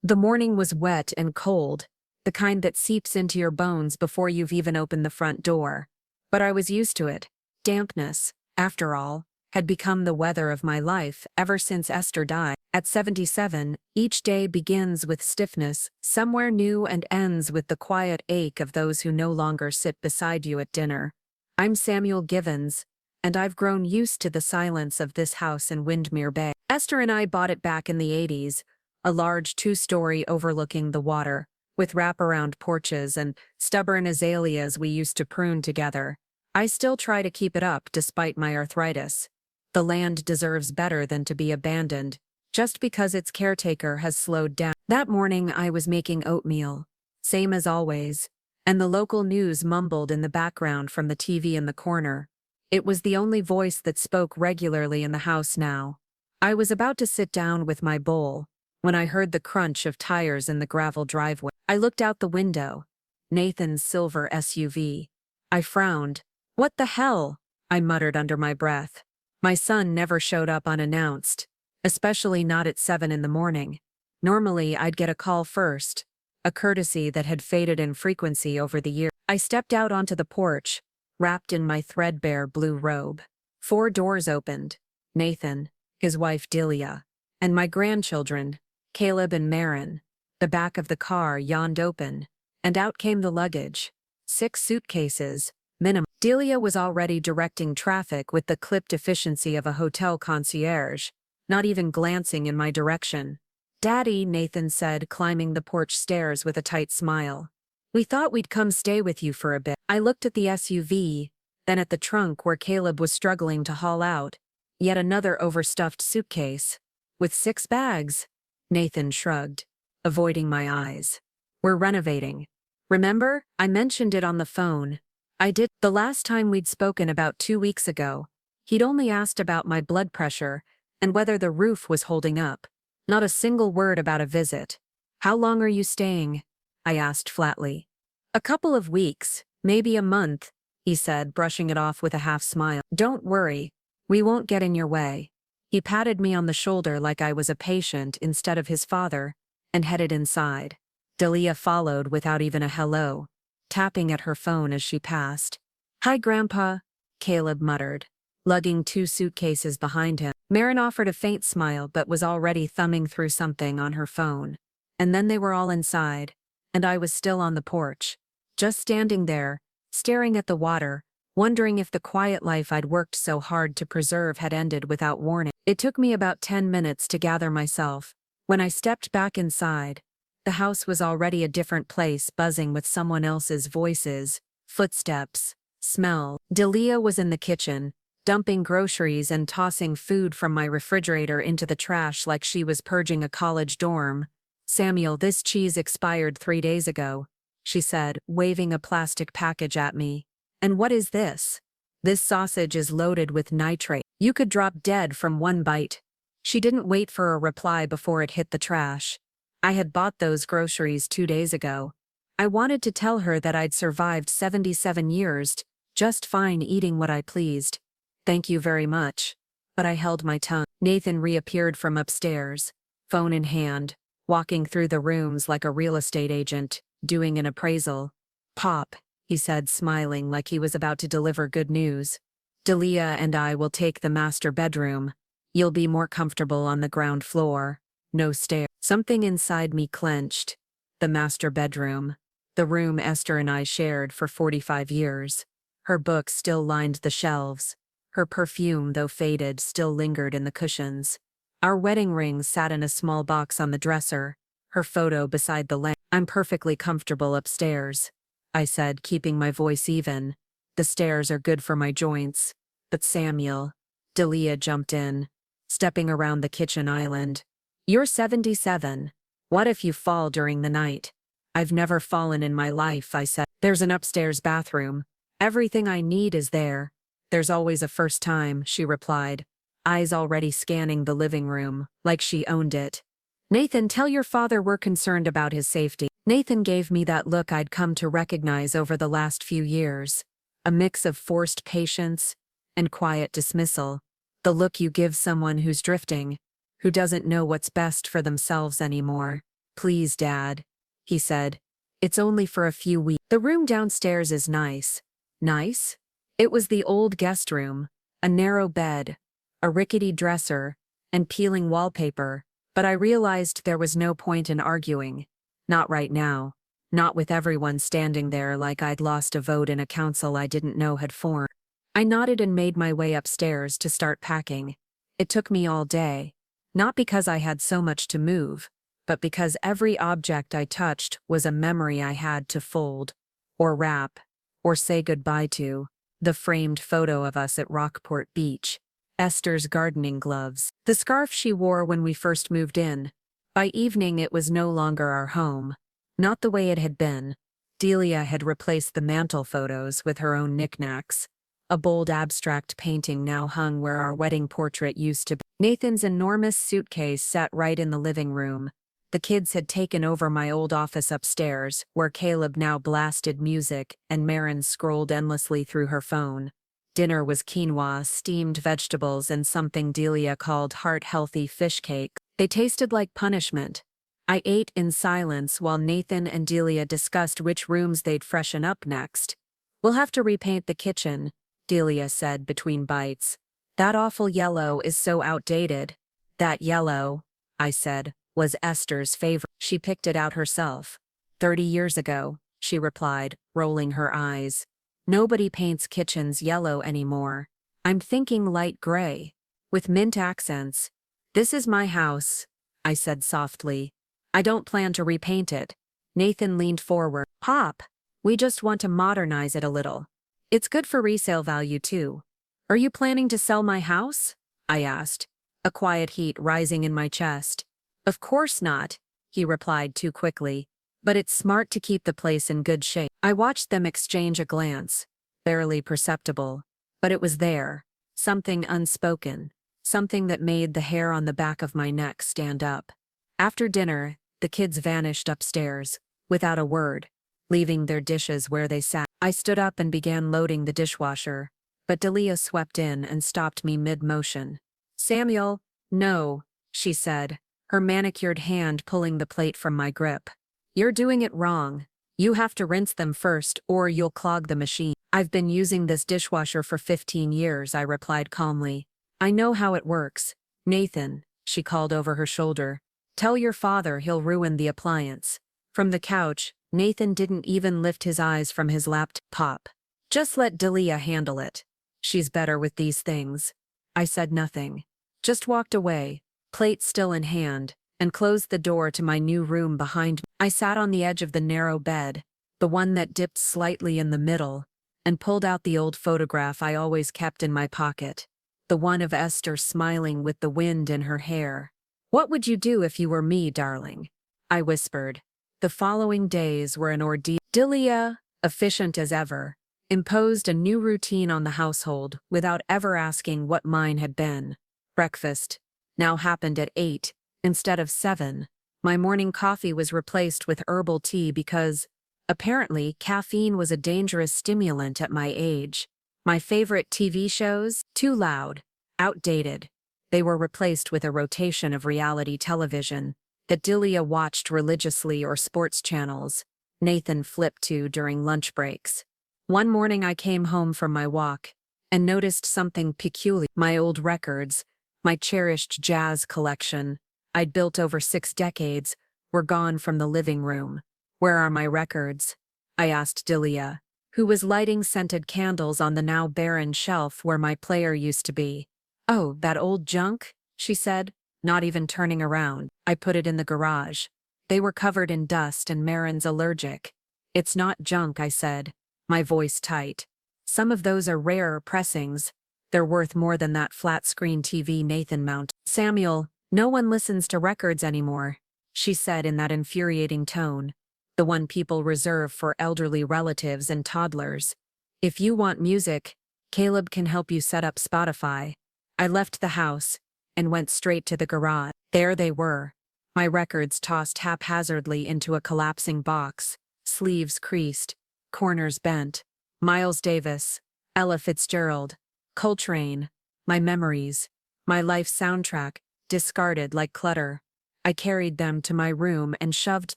The morning was wet and cold, the kind that seeps into your bones before you've even opened the front door. But I was used to it. Dampness, after all, had become the weather of my life ever since Esther died. At 77, each day begins with stiffness, somewhere new, and ends with the quiet ache of those who no longer sit beside you at dinner. I'm Samuel Givens, and I've grown used to the silence of this house in Windermere Bay. Esther and I bought it back in the 80s, a large two-story overlooking the water, with wraparound porches and stubborn azaleas we used to prune together. I still try to keep it up despite my arthritis. The land deserves better than to be abandoned, just because its caretaker has slowed down. That morning I was making oatmeal, same as always, and the local news mumbled in the background from the TV in the corner. It was the only voice that spoke regularly in the house now. I was about to sit down with my bowl when I heard the crunch of tires in the gravel driveway. I looked out the window. Nathan's silver SUV. I frowned. "What the hell?" I muttered under my breath. My son never showed up unannounced, especially not at 7 in the morning. Normally, I'd get a call first, a courtesy that had faded in frequency over the years. I stepped out onto the porch, wrapped in my threadbare blue robe. 4 doors opened. Nathan, his wife Delia, and my grandchildren, Caleb and Marin. The back of the car yawned open, and out came the luggage. 6 suitcases, minimum. Delia was already directing traffic with the clipped efficiency of a hotel concierge, not even glancing in my direction. "Daddy," Nathan said, climbing the porch stairs with a tight smile. "We thought we'd come stay with you for a bit." I looked at the SUV, then at the trunk where Caleb was struggling to haul out yet another overstuffed suitcase. "With 6 bags?" Nathan shrugged, avoiding my eyes. "We're renovating. Remember? I mentioned it on the phone." I did. The last time we'd spoken about 2 weeks ago, he'd only asked about my blood pressure and whether the roof was holding up. Not a single word about a visit. "How long are you staying?" I asked flatly. "A couple of weeks, maybe a month," he said, brushing it off with a half smile. "Don't worry, we won't get in your way." He patted me on the shoulder like I was a patient instead of his father, and headed inside. Delia followed without even a hello, tapping at her phone as she passed. "Hi, Grandpa," Caleb muttered, lugging 2 suitcases behind him. Marin offered a faint smile but was already thumbing through something on her phone. And then they were all inside, and I was still on the porch, just standing there, staring at the water, wondering if the quiet life I'd worked so hard to preserve had ended without warning. It took me about 10 minutes to gather myself. When I stepped back inside, the house was already a different place, buzzing with someone else's voices, footsteps, smell. Delia was in the kitchen, dumping groceries and tossing food from my refrigerator into the trash like she was purging a college dorm. "Samuel, this cheese expired 3 days ago," she said, waving a plastic package at me. "And what is this?" "This sausage is loaded with nitrate. You could drop dead from one bite." She didn't wait for a reply before it hit the trash. I had bought those groceries 2 days ago. I wanted to tell her that I'd survived 77 years, just fine eating what I pleased. "Thank you very much." But I held my tongue. Nathan reappeared from upstairs, phone in hand, walking through the rooms like a real estate agent, doing an appraisal. "Pop," he said, smiling like he was about to deliver good news. "Delia and I will take the master bedroom. You'll be more comfortable on the ground floor. No stairs." Something inside me clenched. The master bedroom. The room Esther and I shared for 45 years. Her books still lined the shelves. Her perfume, though faded, still lingered in the cushions. Our wedding ring sat in a small box on the dresser, her photo beside the lamp. "I'm perfectly comfortable upstairs," I said, keeping my voice even. "The stairs are good for my joints." "But Samuel," Delia jumped in, stepping around the kitchen island. "You're 77. What if you fall during the night?" "I've never fallen in my life," I said. "There's an upstairs bathroom. Everything I need is there." "There's always a first time," she replied, eyes already scanning the living room, like she owned it. "Nathan, tell your father we're concerned about his safety." Nathan gave me that look I'd come to recognize over the last few years, a mix of forced patience and quiet dismissal, the look you give someone who's drifting, who doesn't know what's best for themselves anymore. Please, Dad, he said. It's only for a few weeks. The room downstairs is nice. Nice? It was the old guest room, a narrow bed, a rickety dresser, and peeling wallpaper, but I realized there was no point in arguing. Not right now. Not with everyone standing there like I'd lost a vote in a council I didn't know had formed. I nodded and made my way upstairs to start packing. It took me all day. Not because I had so much to move, but because every object I touched was a memory I had to fold, or wrap, or say goodbye to. The framed photo of us at Rockport Beach, Esther's gardening gloves, the scarf she wore when we first moved in. By evening it was no longer our home. Not the way it had been. Delia had replaced the mantle photos with her own knickknacks. A bold abstract painting now hung where our wedding portrait used to be. Nathan's enormous suitcase sat right in the living room. The kids had taken over my old office upstairs, where Caleb now blasted music and Marin scrolled endlessly through her phone. Dinner was quinoa, steamed vegetables, and something Delia called heart-healthy fish cake. They tasted like punishment. I ate in silence while Nathan and Delia discussed which rooms they'd freshen up next. We'll have to repaint the kitchen, Delia said between bites. That awful yellow is so outdated. That yellow, I said, was Esther's favorite. She picked it out herself. 30 years ago, she replied, rolling her eyes. Nobody paints kitchens yellow anymore. I'm thinking light gray, with mint accents. This is my house, I said softly. I don't plan to repaint it. Nathan leaned forward. Pop, we just want to modernize it a little. It's good for resale value too. Are you planning to sell my house? I asked, a quiet heat rising in my chest. Of course not, he replied too quickly, but it's smart to keep the place in good shape. I watched them exchange a glance, barely perceptible, but it was there, something unspoken, something that made the hair on the back of my neck stand up. After dinner, the kids vanished upstairs, without a word, leaving their dishes where they sat. I stood up and began loading the dishwasher, but Delia swept in and stopped me mid-motion. Samuel, no, she said, her manicured hand pulling the plate from my grip. You're doing it wrong. You have to rinse them first or you'll clog the machine. I've been using this dishwasher for 15 years, I replied calmly. I know how it works. Nathan, she called over her shoulder. Tell your father he'll ruin the appliance. From the couch, Nathan didn't even lift his eyes from his laptop. Just let Delia handle it. She's better with these things. I said nothing. Just walked away, plate still in hand, and closed the door to my new room behind me. I sat on the edge of the narrow bed, the one that dipped slightly in the middle, and pulled out the old photograph I always kept in my pocket. The one of Esther smiling with the wind in her hair. What would you do if you were me, darling? I whispered. The following days were an ordeal. Delia, efficient as ever, imposed a new routine on the household without ever asking what mine had been. Breakfast now happened at 8 instead of 7. My morning coffee was replaced with herbal tea because, apparently, caffeine was a dangerous stimulant at my age. My favorite TV shows, too loud, outdated. They were replaced with a rotation of reality television that Delia watched religiously or sports channels Nathan flipped to during lunch breaks. One morning I came home from my walk and noticed something peculiar. My old records, my cherished jazz collection, I'd built over 6 decades, were gone from the living room. Where are my records? I asked Delia, who was lighting scented candles on the now barren shelf where my player used to be. Oh, that old junk? She said, not even turning around. I put it in the garage. They were covered in dust and Marin's allergic. It's not junk, I said, my voice tight. Some of those are rarer pressings. They're worth more than that flat-screen TV Nathan mounted. Samuel, no one listens to records anymore, she said in that infuriating tone, the one people reserve for elderly relatives and toddlers. If you want music, Caleb can help you set up Spotify. I left the house and went straight to the garage. There they were, my records tossed haphazardly into a collapsing box, sleeves creased, corners bent. Miles Davis, Ella Fitzgerald, Coltrane, my memories, my life soundtrack, discarded like clutter. I carried them to my room and shoved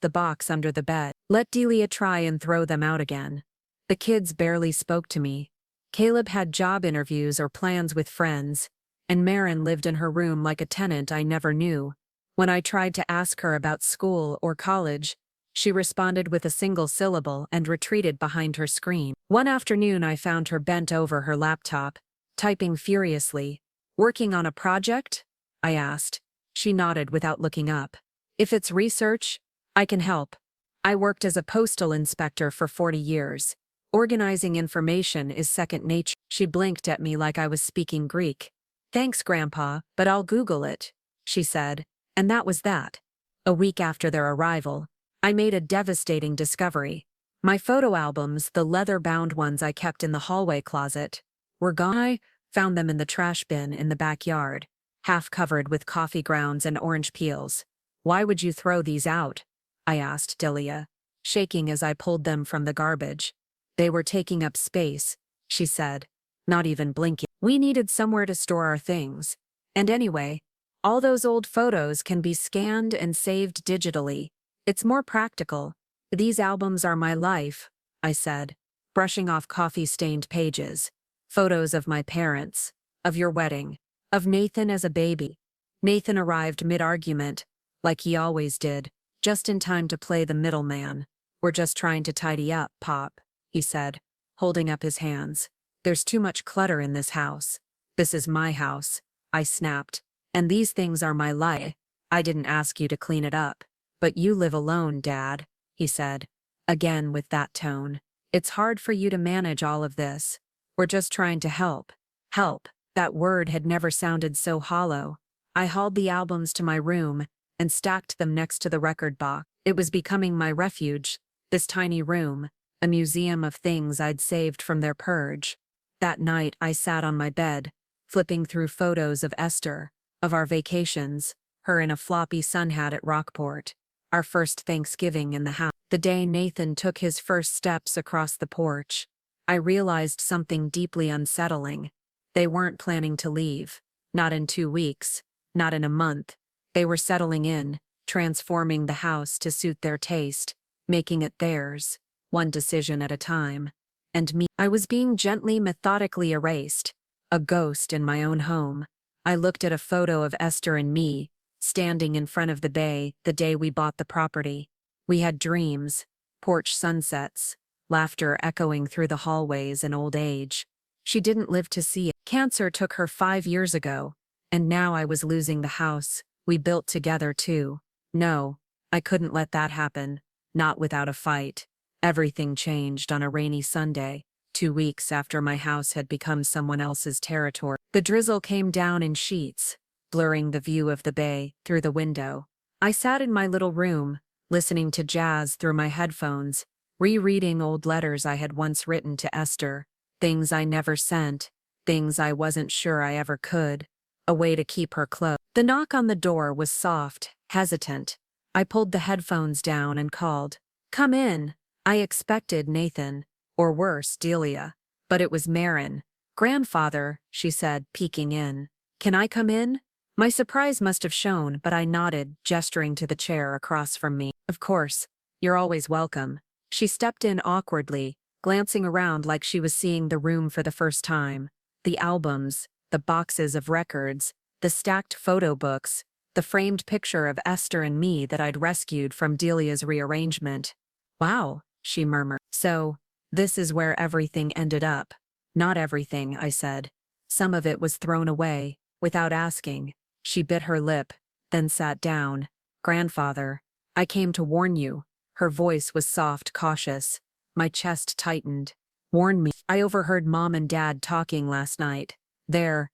the box under the bed. Let Delia try and throw them out again. The kids barely spoke to me. Caleb had job interviews or plans with friends, and Marin lived in her room like a tenant I never knew. When I tried to ask her about school or college, she responded with a single syllable and retreated behind her screen. One afternoon I found her bent over her laptop, typing furiously. "Working on a project?" I asked. She nodded without looking up. "If it's research, I can help. I worked as a postal inspector for 40 years. Organizing information is second nature." She blinked at me like I was speaking Greek. "Thanks, Grandpa, but I'll Google it," she said, and that was that. A week after their arrival, I made a devastating discovery. My photo albums, the leather-bound ones I kept in the hallway closet, were gone. I found them in the trash bin in the backyard, half covered with coffee grounds and orange peels. "Why would you throw these out?" I asked Delia, shaking as I pulled them from the garbage. "They were taking up space," she said, not even blinking. "We needed somewhere to store our things. And anyway, all those old photos can be scanned and saved digitally. It's more practical. These albums are my life," I said, brushing off coffee-stained pages. "Photos of my parents, of your wedding, of Nathan as a baby." Nathan arrived mid-argument, like he always did, just in time to play the middleman. "We're just trying to tidy up, Pop," he said, holding up his hands. "There's too much clutter in this house." "This is my house," I snapped, "and these things are my life. I didn't ask you to clean it up." "But you live alone, Dad," he said, again with that tone. "It's hard for you to manage all of this. We're just trying to help." Help. That word had never sounded so hollow. I hauled the albums to my room and stacked them next to the record box. It was becoming my refuge, this tiny room, a museum of things I'd saved from their purge. That night I sat on my bed, flipping through photos of Esther, of our vacations, her in a floppy sun hat at Rockport, our first Thanksgiving in the house, the day Nathan took his first steps across the porch. I realized something deeply unsettling. They weren't planning to leave. Not in 2 weeks. Not in a month. They were settling in, transforming the house to suit their taste, making it theirs, one decision at a time. And me, I was being gently, methodically erased, a ghost in my own home. I looked at a photo of Esther and me, standing in front of the bay the day we bought the property. We had dreams, porch sunsets, laughter echoing through the hallways in old age. She didn't live to see it. Cancer took her 5 years ago, and now I was losing the house we built together too. No, I couldn't let that happen, not without a fight. Everything changed on a rainy Sunday, 2 weeks after my house had become someone else's territory. The drizzle came down in sheets, blurring the view of the bay through the window. I sat in my little room, listening to jazz through my headphones, rereading old letters I had once written to Esther, things I never sent, things I wasn't sure I ever could, a way to keep her close. The knock on the door was soft, hesitant. I pulled the headphones down and called. "Come in." I expected Nathan, or worse, Delia, but it was Marin. "Grandfather," she said, peeking in. "Can I come in?" My surprise must have shown, but I nodded, gesturing to the chair across from me. "Of course. You're always welcome." She stepped in awkwardly, glancing around like she was seeing the room for the first time. The albums, the boxes of records, the stacked photo books, the framed picture of Esther and me that I'd rescued from Delia's rearrangement. "Wow," she murmured. "So, this is where everything ended up." "Not everything," I said. "Some of it was thrown away, without asking." She bit her lip, then sat down. "Grandfather, I came to warn you." Her voice was soft, cautious. My chest tightened. "Warn me." "I overheard Mom and Dad talking last night. They're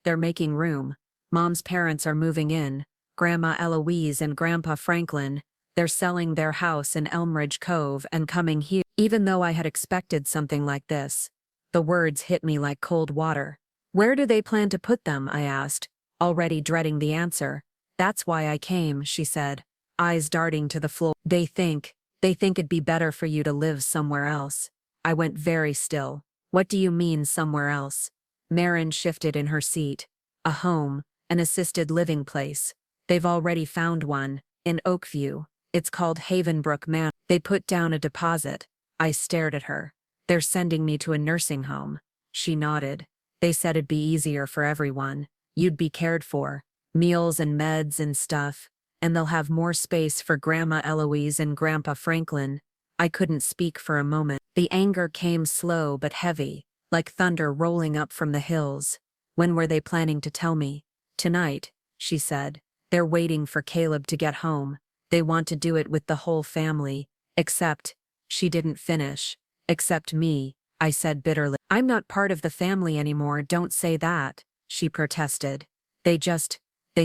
making room. Mom's parents are moving in. Grandma Eloise and Grandpa Franklin. They're selling their house in Elmridge Cove and coming here." Even though I had expected something like this, the words hit me like cold water. "Where do they plan to put them?" I asked, already dreading the answer. "That's why I came," she said, eyes darting to the floor. They think it'd be better for you to live somewhere else." I went very still. "What do you mean, somewhere else?" Marin shifted in her seat. "A home, an assisted living place. They've already found one, in Oakview. It's called Havenbrook Manor. They put down a deposit. I stared at her. They're sending me to a nursing home. She nodded. They said it'd be easier for everyone. You'd be cared for. Meals and meds and stuff. And they'll have more space for Grandma Eloise and Grandpa Franklin. I couldn't speak for a moment. The anger came slow but heavy, like thunder rolling up from the hills. When were they planning to tell me? Tonight, she said. They're waiting for Caleb to get home. They want to do it with the whole family. Except, she didn't finish. Except me, I said bitterly. I'm not part of the family anymore, don't say that, she protested. They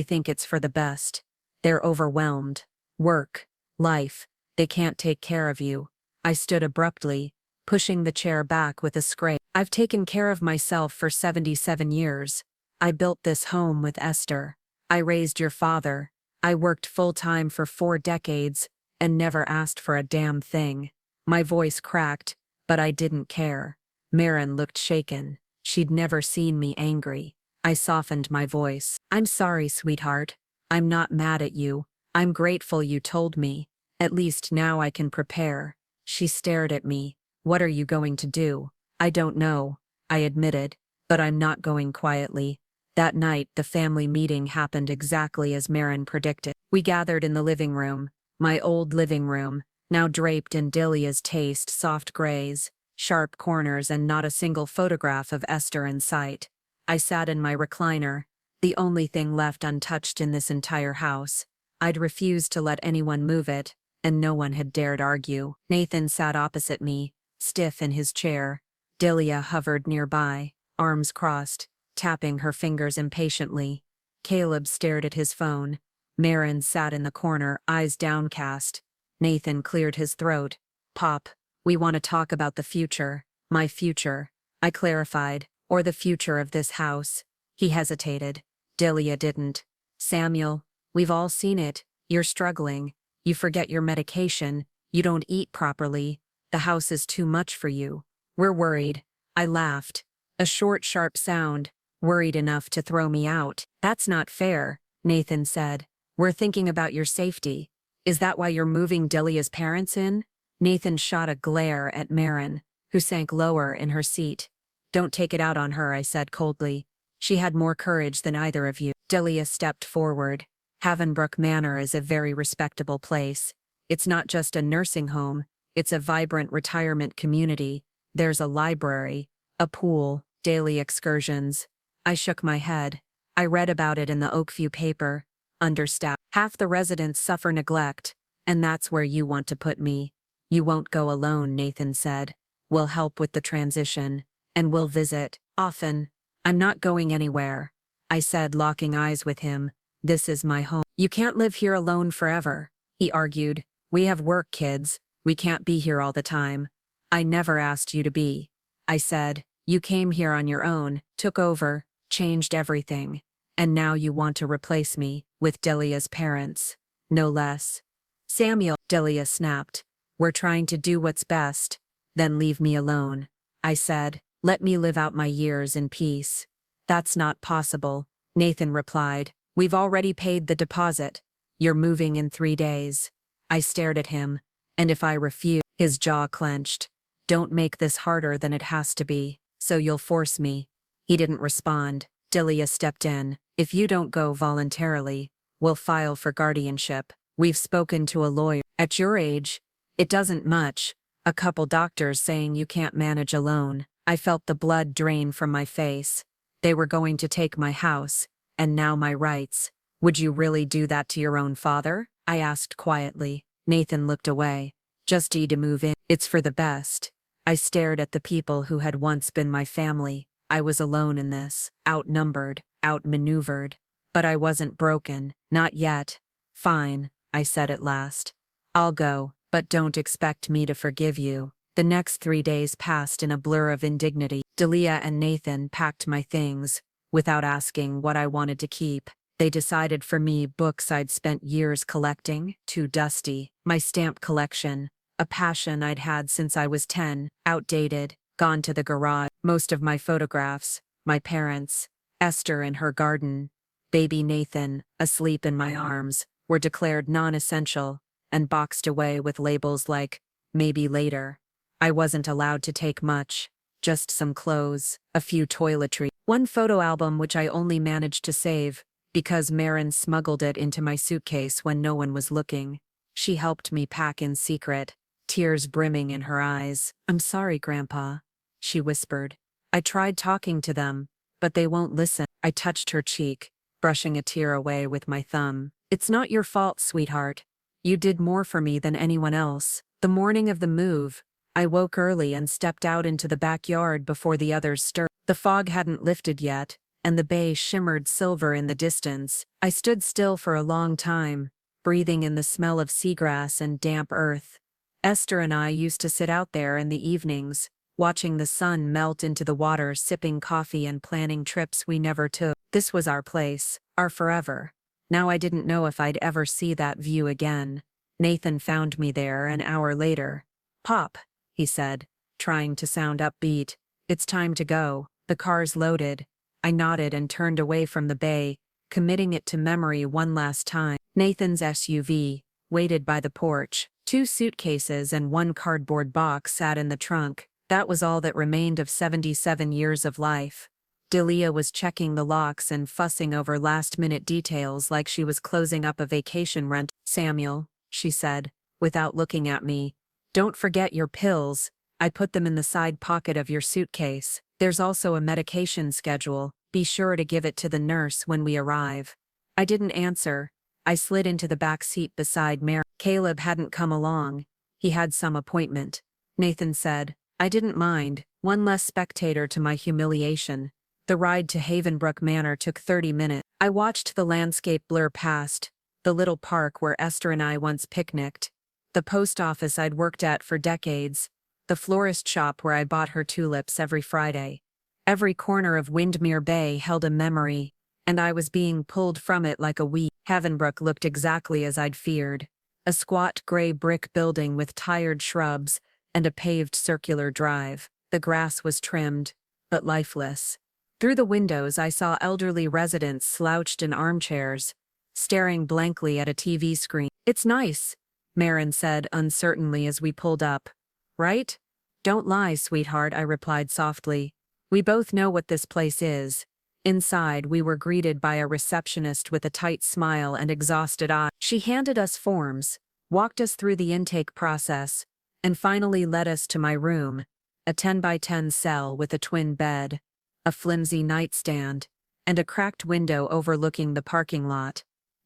think it's for the best. They're overwhelmed. Work, life, they can't take care of you. I stood abruptly, pushing the chair back with a scrape. I've taken care of myself for 77 years. I built this home with Esther. I raised your father. I worked full-time for 4 decades and never asked for a damn thing. My voice cracked, but I didn't care. Maren looked shaken. She'd never seen me angry. I softened my voice. I'm sorry, sweetheart. I'm not mad at you. I'm grateful you told me. At least now I can prepare. She stared at me. What are you going to do? I don't know, I admitted, but I'm not going quietly. That night, the family meeting happened exactly as Maren predicted. We gathered in the living room, my old living room, now draped in Delia's taste, soft grays, sharp corners, and not a single photograph of Esther in sight. I sat in my recliner, the only thing left untouched in this entire house. I'd refused to let anyone move it, and no one had dared argue. Nathan sat opposite me, stiff in his chair. Delia hovered nearby, arms crossed, tapping her fingers impatiently. Caleb stared at his phone. Maren sat in the corner, eyes downcast. Nathan cleared his throat. Pop, we want to talk about the future. My future, I clarified, or the future of this house. He hesitated. Delia didn't. Samuel, we've all seen it. You're struggling. You forget your medication. You don't eat properly. The house is too much for you. We're worried. I laughed. A short, sharp sound. Worried enough to throw me out. That's not fair, Nathan said. We're thinking about your safety. Is that why you're moving Delia's parents in? Nathan shot a glare at Maren, who sank lower in her seat. Don't take it out on her, I said coldly. She had more courage than either of you. Delia stepped forward. Havenbrook Manor is a very respectable place. It's not just a nursing home, it's a vibrant retirement community. There's a library, a pool, daily excursions. I shook my head. I read about it in the Oakview paper. Understaffed. Half the residents suffer neglect, and that's where you want to put me. You won't go alone, Nathan said. We'll help with the transition, and we'll visit, often. I'm not going anywhere, I said, locking eyes with him. This is my home. You can't live here alone forever, he argued. We have work, kids. We can't be here all the time. I never asked you to be, I said. You came here on your own, took over, changed everything. And now you want to replace me with Delia's parents. No less. Samuel, Delia snapped. We're trying to do what's best. Then leave me alone, I said. Let me live out my years in peace. That's not possible, Nathan replied. We've already paid the deposit. You're moving in 3 days. I stared at him, and if I refuse, his jaw clenched. Don't make this harder than it has to be, so you'll force me. He didn't respond. Delia stepped in. If you don't go voluntarily, we'll file for guardianship. We've spoken to a lawyer. At your age, it doesn't much. A couple doctors saying you can't manage alone. I felt the blood drain from my face. They were going to take my house, and now my rights. Would you really do that to your own father? I asked quietly. Nathan looked away. Just need to move in. It's for the best. I stared at the people who had once been my family. I was alone in this, outnumbered, outmaneuvered. But I wasn't broken, not yet. Fine, I said at last. I'll go, but don't expect me to forgive you. The next 3 days passed in a blur of indignity. Delia and Nathan packed my things, without asking what I wanted to keep. They decided for me books I'd spent years collecting, too dusty. My stamp collection, a passion I'd had since I was 10, outdated, gone to the garage. Most of my photographs, my parents, Esther in her garden. baby Nathan, asleep in my arms, were declared non-essential and boxed away with labels like, maybe later. I wasn't allowed to take much, just some clothes, a few toiletries, one photo album which I only managed to save because Marin smuggled it into my suitcase when no one was looking. She helped me pack in secret, tears brimming in her eyes. "I'm sorry, Grandpa," she whispered. "I tried talking to them, but they won't listen." I touched her cheek, brushing a tear away with my thumb. "It's not your fault, sweetheart. You did more for me than anyone else." The morning of the move, I woke early and stepped out into the backyard before the others stirred. The fog hadn't lifted yet, and the bay shimmered silver in the distance. I stood still for a long time, breathing in the smell of seagrass and damp earth. Esther and I used to sit out there in the evenings, watching the sun melt into the water, sipping coffee and planning trips we never took. This was our place, our forever. Now I didn't know if I'd ever see that view again. Nathan found me there an hour later. "Pop," he said, trying to sound upbeat. "It's time to go. The car's loaded." I nodded and turned away from the bay, committing it to memory one last time. Nathan's SUV waited by the porch. 2 suitcases and 1 cardboard box sat in the trunk. That was all that remained of 77 years of life. Delia was checking the locks and fussing over last-minute details like she was closing up a vacation rental. "Samuel," she said, without looking at me, "don't forget your pills. I put them in the side pocket of your suitcase. There's also a medication schedule. Be sure to give it to the nurse when we arrive." I didn't answer. I slid into the back seat beside Mary. Caleb hadn't come along. He had some appointment. Nathan said. I didn't mind, one less spectator to my humiliation. The ride to Havenbrook Manor took 30 minutes. I watched the landscape blur past, the little park where Esther and I once picnicked, the post office I'd worked at for decades, the florist shop where I bought her tulips every Friday. Every corner of Windmere Bay held a memory, and I was being pulled from it like a weed. Havenbrook looked exactly as I'd feared. A squat gray brick building with tired shrubs and a paved circular drive. The grass was trimmed, but lifeless. Through the windows I saw elderly residents slouched in armchairs, staring blankly at a TV screen. "It's nice," Marin said uncertainly as we pulled up. "Right? Don't lie, sweetheart," I replied softly. "We both know what this place is." Inside, we were greeted by a receptionist with a tight smile and exhausted eyes. She handed us forms, walked us through the intake process, and finally led us to my room, a 10-by-10 cell with a twin bed, a flimsy nightstand, and a cracked window overlooking the parking lot.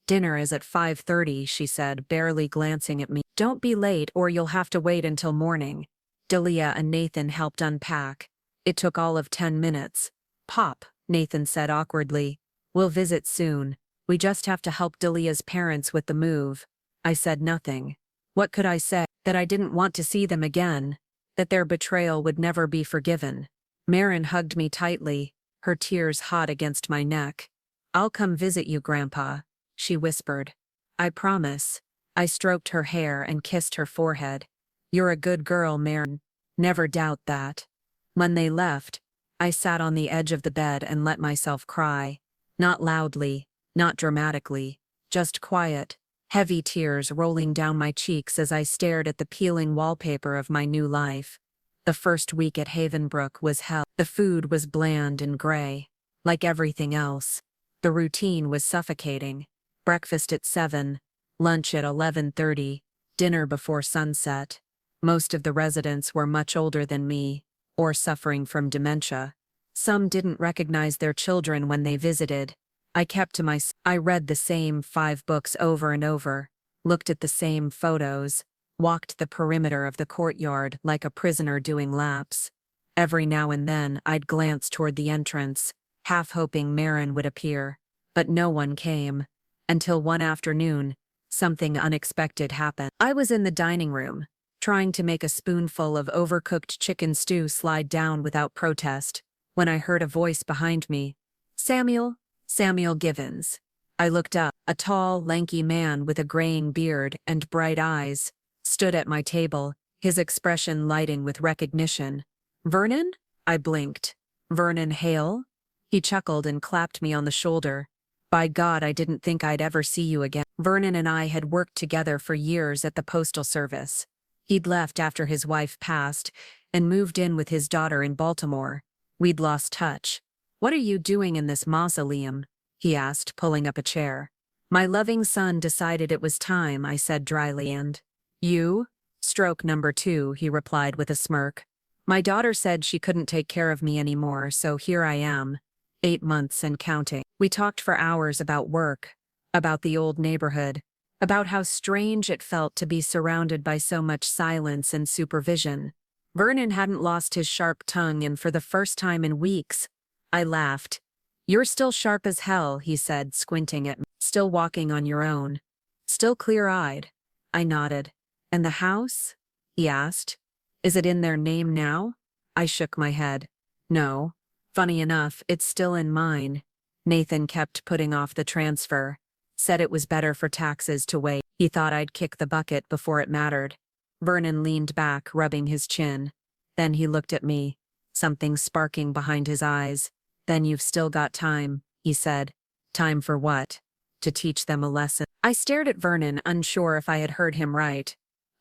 "Dinner is at 5:30, she said, barely glancing at me. "Don't be late or you'll have to wait until morning." Delia and Nathan helped unpack. It took all of 10 minutes. "Pop," Nathan said awkwardly. "We'll visit soon. We just have to help Delia's parents with the move." I said nothing. What could I say? That I didn't want to see them again, that their betrayal would never be forgiven. Marin hugged me tightly, her tears hot against my neck. "I'll come visit you, Grandpa," she whispered. "I promise." I stroked her hair and kissed her forehead. "You're a good girl, Marin. Never doubt that." When they left, I sat on the edge of the bed and let myself cry. Not loudly, not dramatically, just quiet, heavy tears rolling down my cheeks as I stared at the peeling wallpaper of my new life. The first week at Havenbrook was hell. The food was bland and gray, like everything else. The routine was suffocating. Breakfast at 7, lunch at 11:30, dinner before sunset. Most of the residents were much older than me, or suffering from dementia. Some didn't recognize their children when they visited. I kept to myself. I read the same 5 books over and over, looked at the same photos, walked the perimeter of the courtyard like a prisoner doing laps. Every now and then I'd glance toward the entrance, half hoping Marin would appear. But no one came. Until one afternoon, something unexpected happened. I was in the dining room, trying to make a spoonful of overcooked chicken stew slide down without protest, when I heard a voice behind me. "Samuel, Samuel Givens." I looked up. A tall, lanky man with a graying beard and bright eyes stood at my table, his expression lighting with recognition. "Vernon?" I blinked. "Vernon Hale?" He chuckled and clapped me on the shoulder. By God, I didn't think I'd ever see you again. Vernon and I had worked together for years at the Postal Service. He'd left after his wife passed and moved in with his daughter in Baltimore. We'd lost touch. "What are you doing in this mausoleum?" he asked, pulling up a chair. "My loving son decided it was time," I said dryly. "And you?" "Stroke number 2, he replied with a smirk. "My daughter said she couldn't take care of me anymore, so here I am. 8 months and counting." We talked for hours about work, about the old neighborhood, about how strange it felt to be surrounded by so much silence and supervision. Vernon hadn't lost his sharp tongue, and for the first time in weeks, I laughed. "You're still sharp as hell," he said, squinting at me. "Still walking on your own. Still clear-eyed." I nodded. "And the house?" he asked. "Is it in their name now?" I shook my head. "No. Funny enough, it's still in mine. Nathan kept putting off the transfer. Said it was better for taxes to wait. He thought I'd kick the bucket before it mattered." Vernon leaned back, rubbing his chin. Then he looked at me, something sparking behind his eyes. "Then you've still got time," he said. "Time for what?" "To teach them a lesson." I stared at Vernon, unsure if I had heard him right.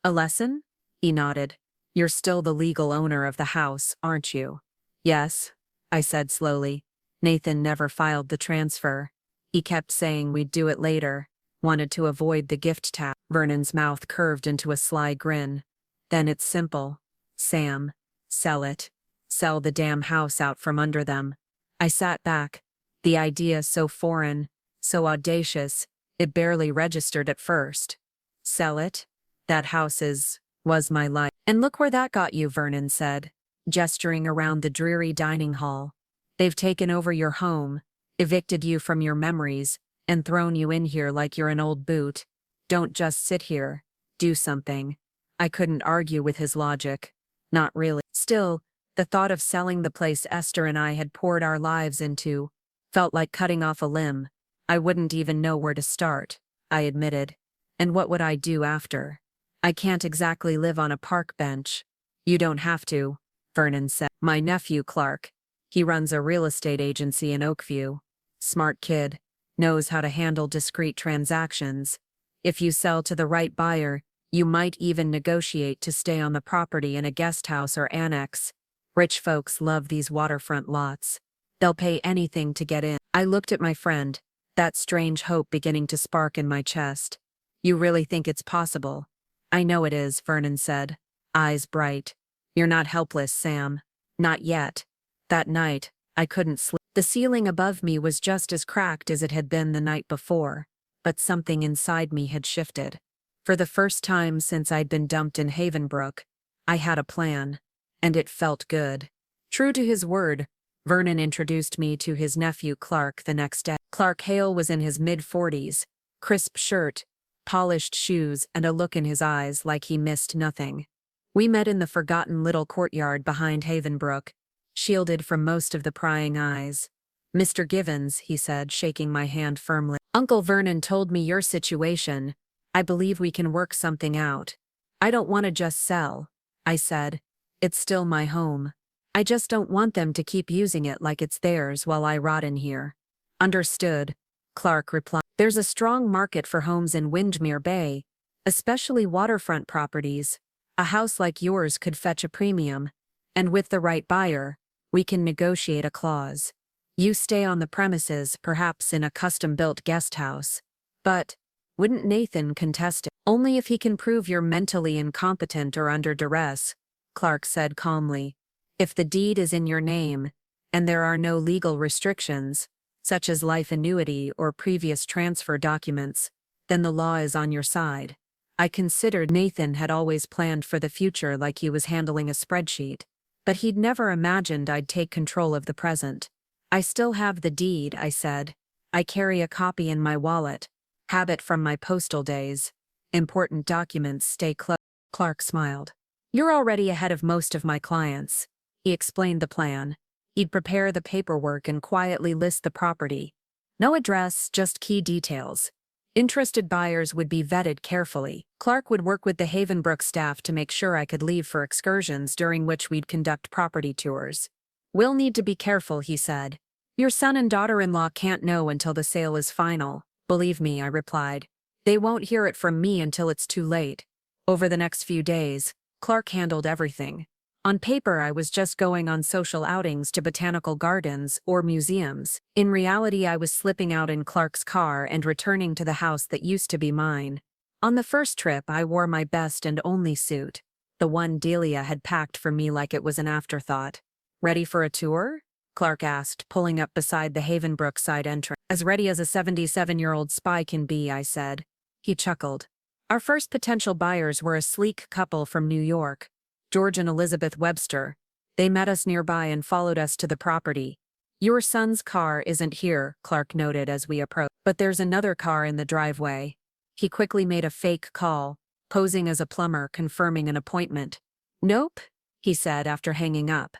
"A lesson?" He nodded. "You're still the legal owner of the house, aren't you?" "Yes," I said slowly. "Nathan never filed the transfer. He kept saying we'd do it later, wanted to avoid the gift tax." Vernon's mouth curved into a sly grin. "Then it's simple, Sam. Sell it. Sell the damn house out from under them." I sat back. The idea so foreign, so audacious, it barely registered at first. "Sell it? That house was my life." "And look where that got you," Vernon said, gesturing around the dreary dining hall. "They've taken over your home, evicted you from your memories, and thrown you in here like you're an old boot. Don't just sit here. Do something." I couldn't argue with his logic. Not really. Still, the thought of selling the place Esther and I had poured our lives into felt like cutting off a limb. "I wouldn't even know where to start," I admitted. "And what would I do after? I can't exactly live on a park bench." "You don't have to," Vernon said. "My nephew, Clark. He runs a real estate agency in Oakview. Smart kid. Knows how to handle discreet transactions. If you sell to the right buyer, you might even negotiate to stay on the property in a guest house or annex. Rich folks love these waterfront lots. They'll pay anything to get in." I looked at my friend, that strange hope beginning to spark in my chest. "You really think it's possible?" "I know it is," Vernon said, eyes bright. "You're not helpless, Sam. Not yet." That night, I couldn't sleep. The ceiling above me was just as cracked as it had been the night before, but something inside me had shifted. For the first time since I'd been dumped in Havenbrook, I had a plan, and it felt good. True to his word, Vernon introduced me to his nephew Clark the next day. Clark Hale was in his mid-40s, crisp shirt, polished shoes, and a look in his eyes like he missed nothing. We met in the forgotten little courtyard behind Havenbrook, shielded from most of the prying eyes. "Mr. Givens," he said, shaking my hand firmly. "Uncle Vernon told me your situation. I believe we can work something out." "I don't want to just sell," I said. "It's still my home. I just don't want them to keep using it like it's theirs while I rot in here." "Understood," Clark replied. "There's a strong market for homes in Windermere Bay, especially waterfront properties. A house like yours could fetch a premium, and with the right buyer, we can negotiate a clause. You stay on the premises, perhaps in a custom-built guest house. But wouldn't Nathan contest it?" "Only if he can prove you're mentally incompetent or under duress," Clark said calmly. "If the deed is in your name, and there are no legal restrictions, such as life annuity or previous transfer documents, then the law is on your side." I considered Nathan had always planned for the future like he was handling a spreadsheet, but he'd never imagined I'd take control of the present. "I still have the deed," I said. "I carry a copy in my wallet. Habit from my postal days. Important documents stay close." Clark smiled. "You're already ahead of most of my clients." He explained the plan. He'd prepare the paperwork and quietly list the property. No address, just key details. Interested buyers would be vetted carefully. Clark would work with the Havenbrook staff to make sure I could leave for excursions during which we'd conduct property tours. "We'll need to be careful," he said. Your son and daughter-in-law can't know until the sale is final. Believe me, I replied. They won't hear it from me until it's too late. Over the next few days, Clark handled everything. On paper, I was just going on social outings to botanical gardens or museums. In reality, I was slipping out in Clark's car and returning to the house that used to be mine. On the first trip, I wore my best and only suit, the one Delia had packed for me like it was an afterthought. Ready for a tour? Clark asked, pulling up beside the Havenbrook side entrance. As ready as a 77-year-old spy can be, I said. He chuckled. Our first potential buyers were a sleek couple from New York, George and Elizabeth Webster. They met us nearby and followed us to the property. Your son's car isn't here, Clark noted as we approached, but there's another car in the driveway. He quickly made a fake call, posing as a plumber confirming an appointment. Nope, he said after hanging up.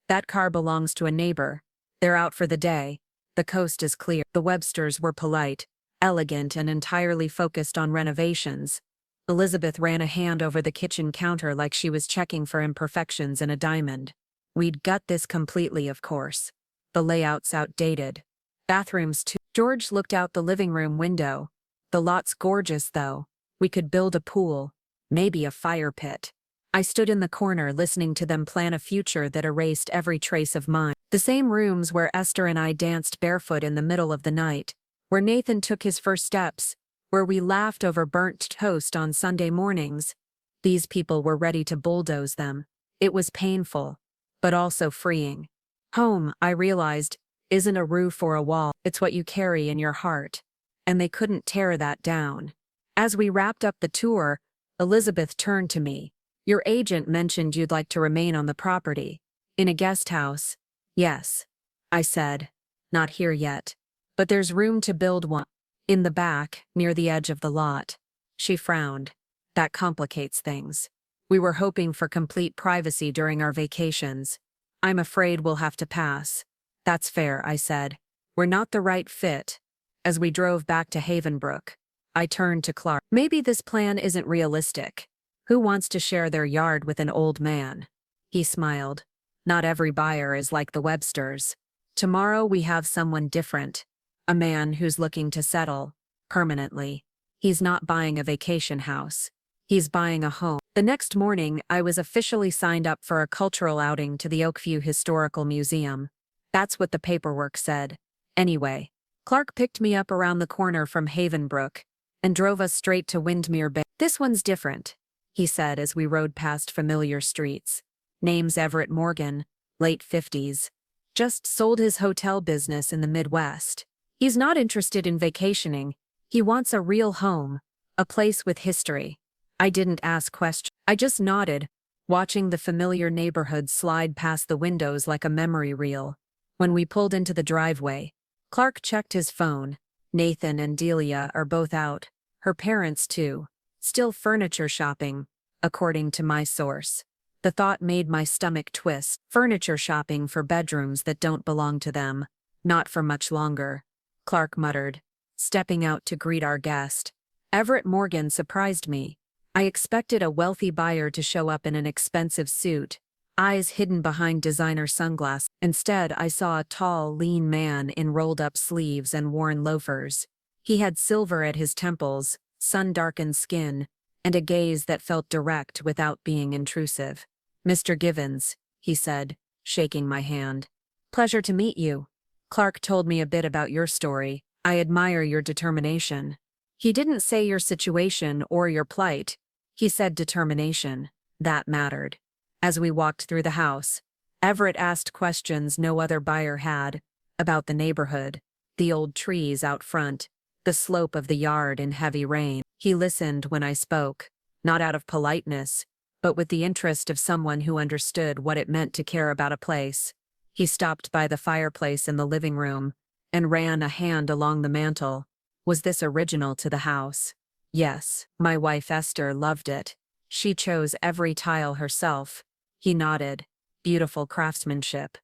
That car belongs to a neighbor. They're out for the day. The coast is clear. The Websters were polite, elegant, and entirely focused on renovations. Elizabeth ran a hand over the kitchen counter like she was checking for imperfections in a diamond. We'd gut this completely, of course. The layout's outdated. Bathrooms too. George looked out the living room window. The lot's gorgeous, though. We could build a pool, maybe a fire pit. I stood in the corner listening to them plan a future that erased every trace of mine. The same rooms where Esther and I danced barefoot in the middle of the night, where Nathan took his first steps, where we laughed over burnt toast on Sunday mornings. These people were ready to bulldoze them. It was painful, but also freeing. Home, I realized, isn't a roof or a wall, it's what you carry in your heart. And they couldn't tear that down. As we wrapped up the tour, Elizabeth turned to me. Your agent mentioned you'd like to remain on the property. In a guest house. Yes, I said. Not here yet. But there's room to build one. In the back, near the edge of the lot. She frowned. That complicates things. We were hoping for complete privacy during our vacations. I'm afraid we'll have to pass. That's fair, I said. We're not the right fit. As we drove back to Havenbrook, I turned to Clark. Maybe this plan isn't realistic. Who wants to share their yard with an old man? He smiled. Not every buyer is like the Websters. Tomorrow we have someone different. A man who's looking to settle, permanently. He's not buying a vacation house. He's buying a home. The next morning, I was officially signed up for a cultural outing to the Oakview Historical Museum. That's what the paperwork said. Anyway, Clark picked me up around the corner from Havenbrook and drove us straight to Windermere Bay. This one's different, he said as we rode past familiar streets. Name's Everett Morgan, late 50s. Just sold his hotel business in the Midwest. He's not interested in vacationing. He wants a real home, a place with history. I didn't ask questions. I just nodded, watching the familiar neighborhood slide past the windows like a memory reel. When we pulled into the driveway, Clark checked his phone. Nathan and Delia are both out. Her parents too. Still furniture shopping, according to my source. The thought made my stomach twist. Furniture shopping for bedrooms that don't belong to them. Not for much longer. Clark muttered, stepping out to greet our guest. Everett Morgan surprised me. I expected a wealthy buyer to show up in an expensive suit, eyes hidden behind designer sunglasses. Instead, I saw a tall, lean man in rolled-up sleeves and worn loafers. He had silver at his temples, sun-darkened skin, and a gaze that felt direct without being intrusive. Mr. Givens, he said, shaking my hand. Pleasure to meet you. Clark told me a bit about your story. I admire your determination. He didn't say your situation or your plight. He said determination. That mattered. As we walked through the house, Everett asked questions no other buyer had, about the neighborhood, the old trees out front, the slope of the yard in heavy rain. He listened when I spoke, not out of politeness, but with the interest of someone who understood what it meant to care about a place. He stopped by the fireplace in the living room and ran a hand along the mantel. Was this original to the house? Yes, my wife Esther loved it. She chose every tile herself. He nodded. Beautiful craftsmanship.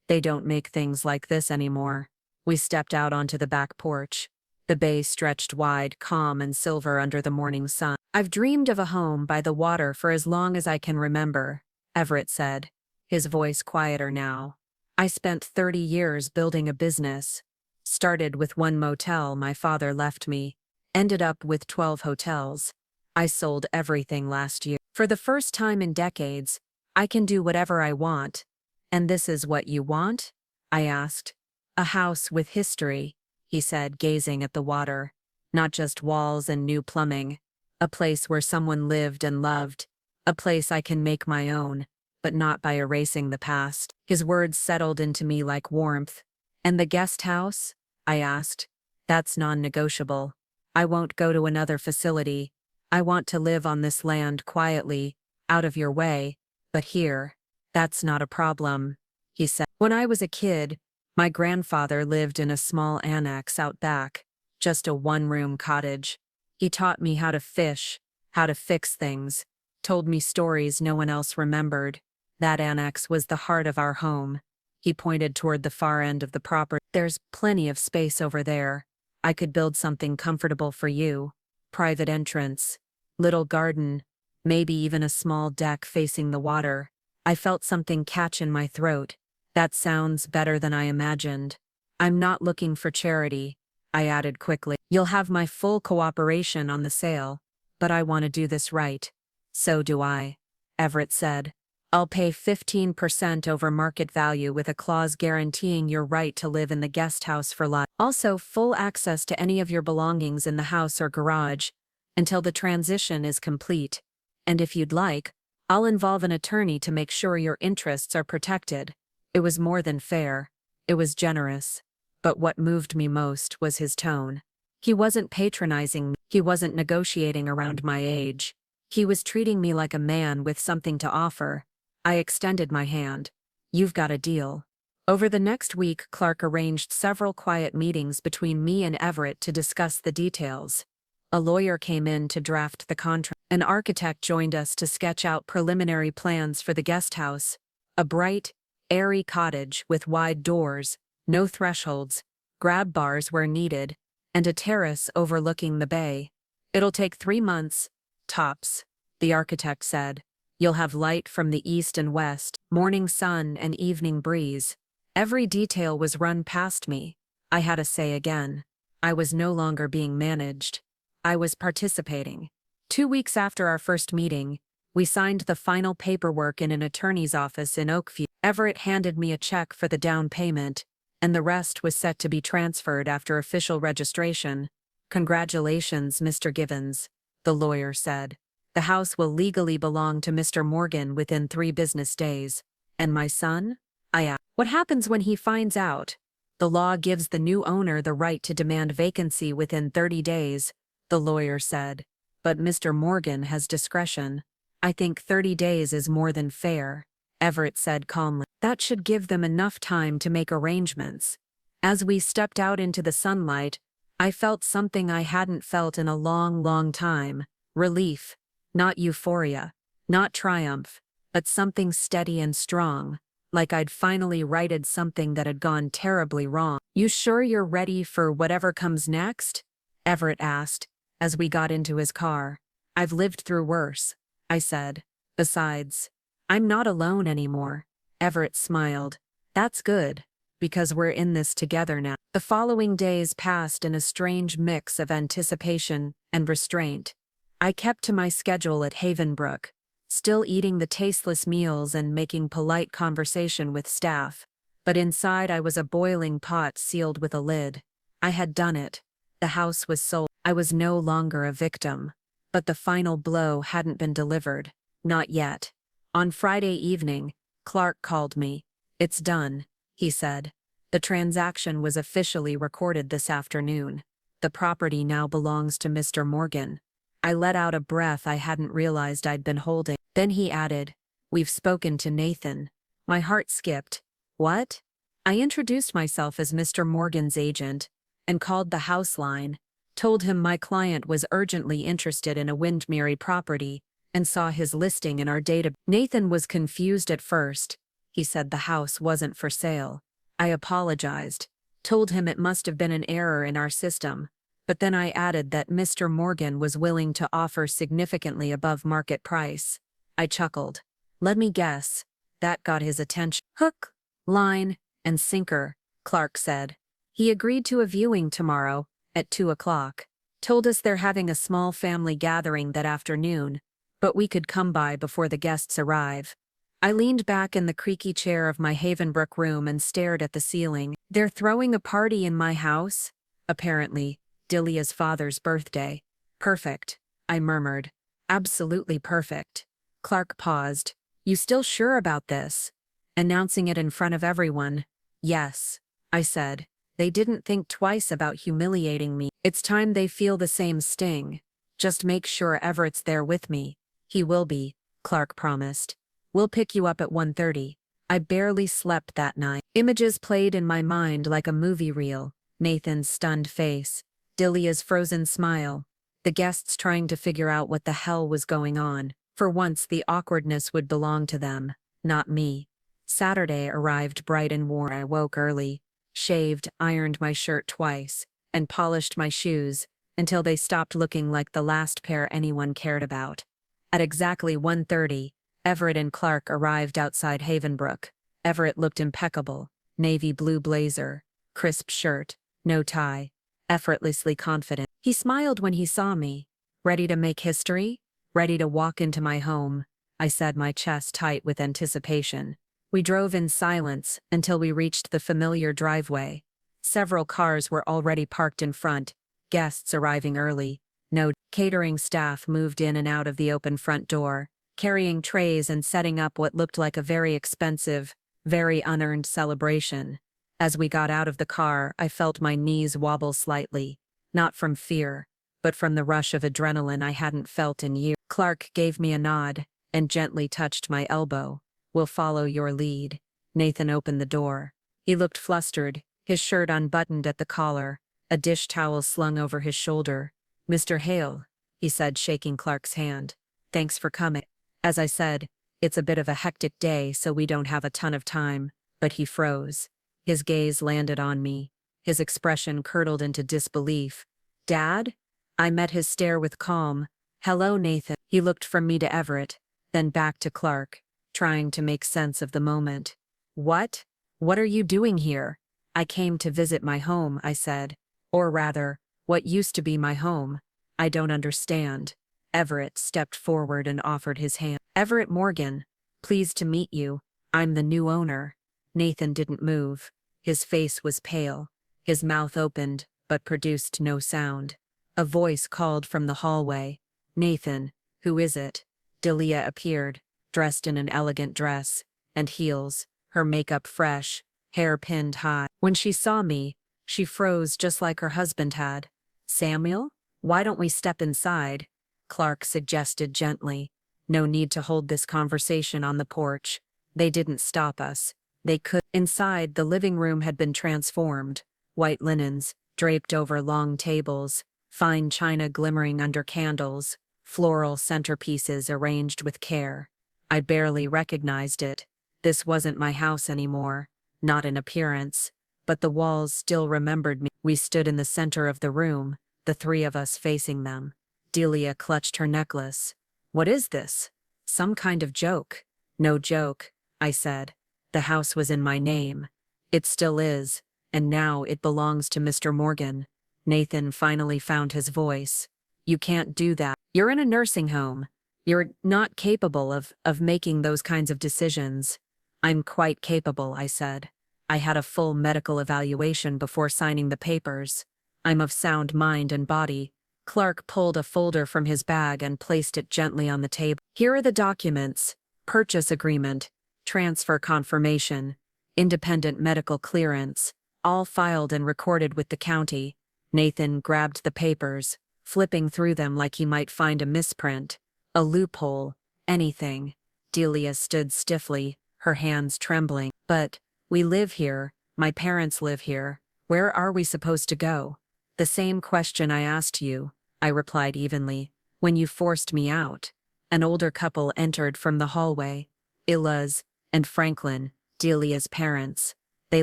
They don't make things like this anymore. We stepped out onto the back porch. The bay stretched wide, calm and silver under the morning sun. I've dreamed of a home by the water for as long as I can remember, Everett said, his voice quieter now. I spent 30 years building a business. Started with one motel my father left me. Ended up with 12 hotels. I sold everything last year. For the first time in decades, I can do whatever I want. And this is what you want? I asked. A house with history, he said, gazing at the water. Not just walls and new plumbing. A place where someone lived and loved. A place I can make my own, but not by erasing the past. His words settled into me like warmth. And the guest house? I asked. That's non-negotiable. I won't go to another facility. I want to live on this land quietly, out of your way, but here, that's not a problem, he said. When I was a kid, my grandfather lived in a small annex out back, just a one-room cottage. He taught me how to fish, how to fix things, told me stories no one else remembered. That annex was the heart of our home. He pointed toward the far end of the property. There's plenty of space over there. I could build something comfortable for you. Private entrance, little garden, maybe even a small deck facing the water. I felt something catch in my throat. That sounds better than I imagined. I'm not looking for charity, I added quickly. You'll have my full cooperation on the sale, but I want to do this right. So do I, Everett said. I'll pay 15% over market value with a clause guaranteeing your right to live in the guest house for life. Also, full access to any of your belongings in the house or garage until the transition is complete. And if you'd like, I'll involve an attorney to make sure your interests are protected. It was more than fair. It was generous. But what moved me most was his tone. He wasn't patronizing me. He wasn't negotiating around my age. He was treating me like a man with something to offer. I extended my hand. You've got a deal. Over the next week, Clark arranged several quiet meetings between me and Everett to discuss the details. A lawyer came in to draft the contract. An architect joined us to sketch out preliminary plans for the guest house. A bright, airy cottage with wide doors, no thresholds, grab bars where needed, and a terrace overlooking the bay. It'll take 3 months, tops, the architect said. You'll have light from the east and west, morning sun and evening breeze. Every detail was run past me. I had a say again. I was no longer being managed. I was participating. 2 weeks after our first meeting, we signed the final paperwork in an attorney's office in Oakview. Everett handed me a check for the down payment, and the rest was set to be transferred after official registration. Congratulations, Mr. Givens, the lawyer said. The house will legally belong to Mr. Morgan within 3 business days. And my son? I asked. What happens when he finds out? The law gives the new owner the right to demand vacancy within 30 days, the lawyer said. But Mr. Morgan has discretion. I think 30 days is more than fair, Everett said calmly. That should give them enough time to make arrangements. As we stepped out into the sunlight, I felt something I hadn't felt in a long, long time. Relief. Not euphoria, not triumph, but something steady and strong, like I'd finally righted something that had gone terribly wrong. You sure you're ready for whatever comes next? Everett asked, as we got into his car. I've lived through worse, I said. Besides, I'm not alone anymore. Everett smiled. That's good, because we're in this together now. The following days passed in a strange mix of anticipation and restraint. I kept to my schedule at Havenbrook, still eating the tasteless meals and making polite conversation with staff. But inside I was a boiling pot sealed with a lid. I had done it. The house was sold. I was no longer a victim. But the final blow hadn't been delivered. Not yet. On Friday evening, Clark called me. It's done, he said. The transaction was officially recorded this afternoon. The property now belongs to Mr. Morgan. I let out a breath I hadn't realized I'd been holding. Then he added, We've spoken to Nathan. My heart skipped. What? I introduced myself as Mr. Morgan's agent and called the house line, told him my client was urgently interested in a Windmere property and saw his listing in our database. Nathan was confused at first. He said the house wasn't for sale. I apologized, told him it must have been an error in our system. But then I added that Mr. Morgan was willing to offer significantly above market price. I chuckled. Let me guess. That got his attention. Hook, line, and sinker, Clark said. He agreed to a viewing tomorrow, at 2 o'clock. Told us they're having a small family gathering that afternoon, but we could come by before the guests arrive. I leaned back in the creaky chair of my Havenbrook room and stared at the ceiling. They're throwing a party in my house? Apparently, Delia's father's birthday. Perfect, I murmured. Absolutely perfect. Clark paused. You still sure about this? Announcing it in front of everyone. Yes, I said. They didn't think twice about humiliating me. It's time they feel the same sting. Just make sure Everett's there with me. He will be, Clark promised. We'll pick you up at 1:30. I barely slept that night. Images played in my mind like a movie reel. Nathan's stunned face. Delia's frozen smile. The guests trying to figure out what the hell was going on. For once the awkwardness would belong to them, not me. Saturday arrived bright and warm. I woke early, shaved, ironed my shirt twice, and polished my shoes, until they stopped looking like the last pair anyone cared about. At exactly 1:30, Everett and Clark arrived outside Havenbrook. Everett looked impeccable, navy blue blazer, crisp shirt, no tie, effortlessly confident. He smiled when he saw me. Ready to make history? Ready to walk into my home, I said, my chest tight with anticipation. We drove in silence until we reached the familiar driveway. Several cars were already parked in front, guests arriving early. No catering staff moved in and out of the open front door, carrying trays and setting up what looked like a very expensive, very unearned celebration. As we got out of the car, I felt my knees wobble slightly, not from fear, but from the rush of adrenaline I hadn't felt in years. Clark gave me a nod and gently touched my elbow. We'll follow your lead. Nathan opened the door. He looked flustered, his shirt unbuttoned at the collar, a dish towel slung over his shoulder. Mr. Hale, he said, shaking Clark's hand. Thanks for coming. As I said, it's a bit of a hectic day, so we don't have a ton of time. But he froze. His gaze landed on me. His expression curdled into disbelief. Dad? I met his stare with calm. Hello, Nathan. He looked from me to Everett, then back to Clark, trying to make sense of the moment. What? What are you doing here? I came to visit my home, I said. Or rather, what used to be my home. I don't understand. Everett stepped forward and offered his hand. Everett Morgan, pleased to meet you. I'm the new owner. Nathan didn't move. His face was pale. His mouth opened, but produced no sound. A voice called from the hallway. Nathan, who is it? Delia appeared, dressed in an elegant dress and heels, her makeup fresh, hair pinned high. When she saw me, she froze just like her husband had. Samuel? Why don't we step inside? Clark suggested gently. No need to hold this conversation on the porch. They didn't stop us. They could. Inside, the living room had been transformed. White linens, draped over long tables, fine china glimmering under candles, floral centerpieces arranged with care. I barely recognized it. This wasn't my house anymore, not in appearance, but the walls still remembered me. We stood in the center of the room, the three of us facing them. Delia clutched her necklace. What is this? Some kind of joke. No joke, I said. The house was in my name. It still is, and now it belongs to Mr. Morgan. Nathan finally found his voice. You can't do that. You're in a nursing home. You're not capable of making those kinds of decisions. I'm quite capable, I said. I had a full medical evaluation before signing the papers. I'm of sound mind and body. Clark pulled a folder from his bag and placed it gently on the table. Here are the documents. Purchase agreement, transfer confirmation, independent medical clearance, all filed and recorded with the county. Nathan grabbed the papers, flipping through them like he might find a misprint, a loophole, anything. Delia stood stiffly, her hands trembling. But, we live here, my parents live here. Where are we supposed to go? The same question I asked you, I replied evenly, when you forced me out. An older couple entered from the hallway. Ila's and Franklin, Delia's parents. They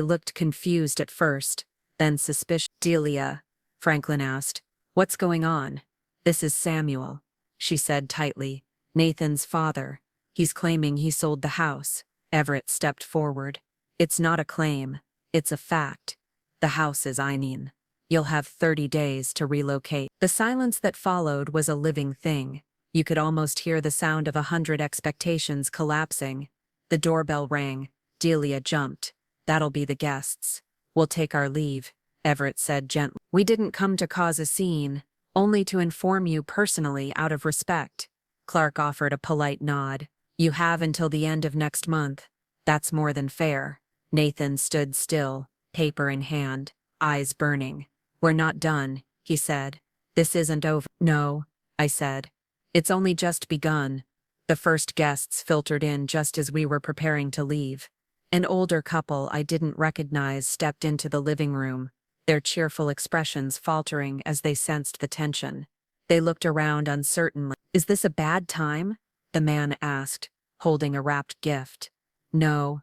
looked confused at first, then suspicious. Delia, Franklin asked, what's going on? This is Samuel, she said tightly. Nathan's father. He's claiming he sold the house. Everett stepped forward. It's not a claim. It's a fact. The house is Ineen. You'll have 30 days to relocate. The silence that followed was a living thing. You could almost hear the sound of 100 expectations collapsing. The doorbell rang. Delia jumped. That'll be the guests. We'll take our leave, Everett said gently. We didn't come to cause a scene, only to inform you personally out of respect. Clark offered a polite nod. You have until the end of next month. That's more than fair. Nathan stood still, paper in hand, eyes burning. We're not done, he said. This isn't over. No, I said. It's only just begun. The first guests filtered in just as we were preparing to leave. An older couple I didn't recognize stepped into the living room, their cheerful expressions faltering as they sensed the tension. They looked around uncertainly. Is this a bad time? The man asked, holding a wrapped gift. No,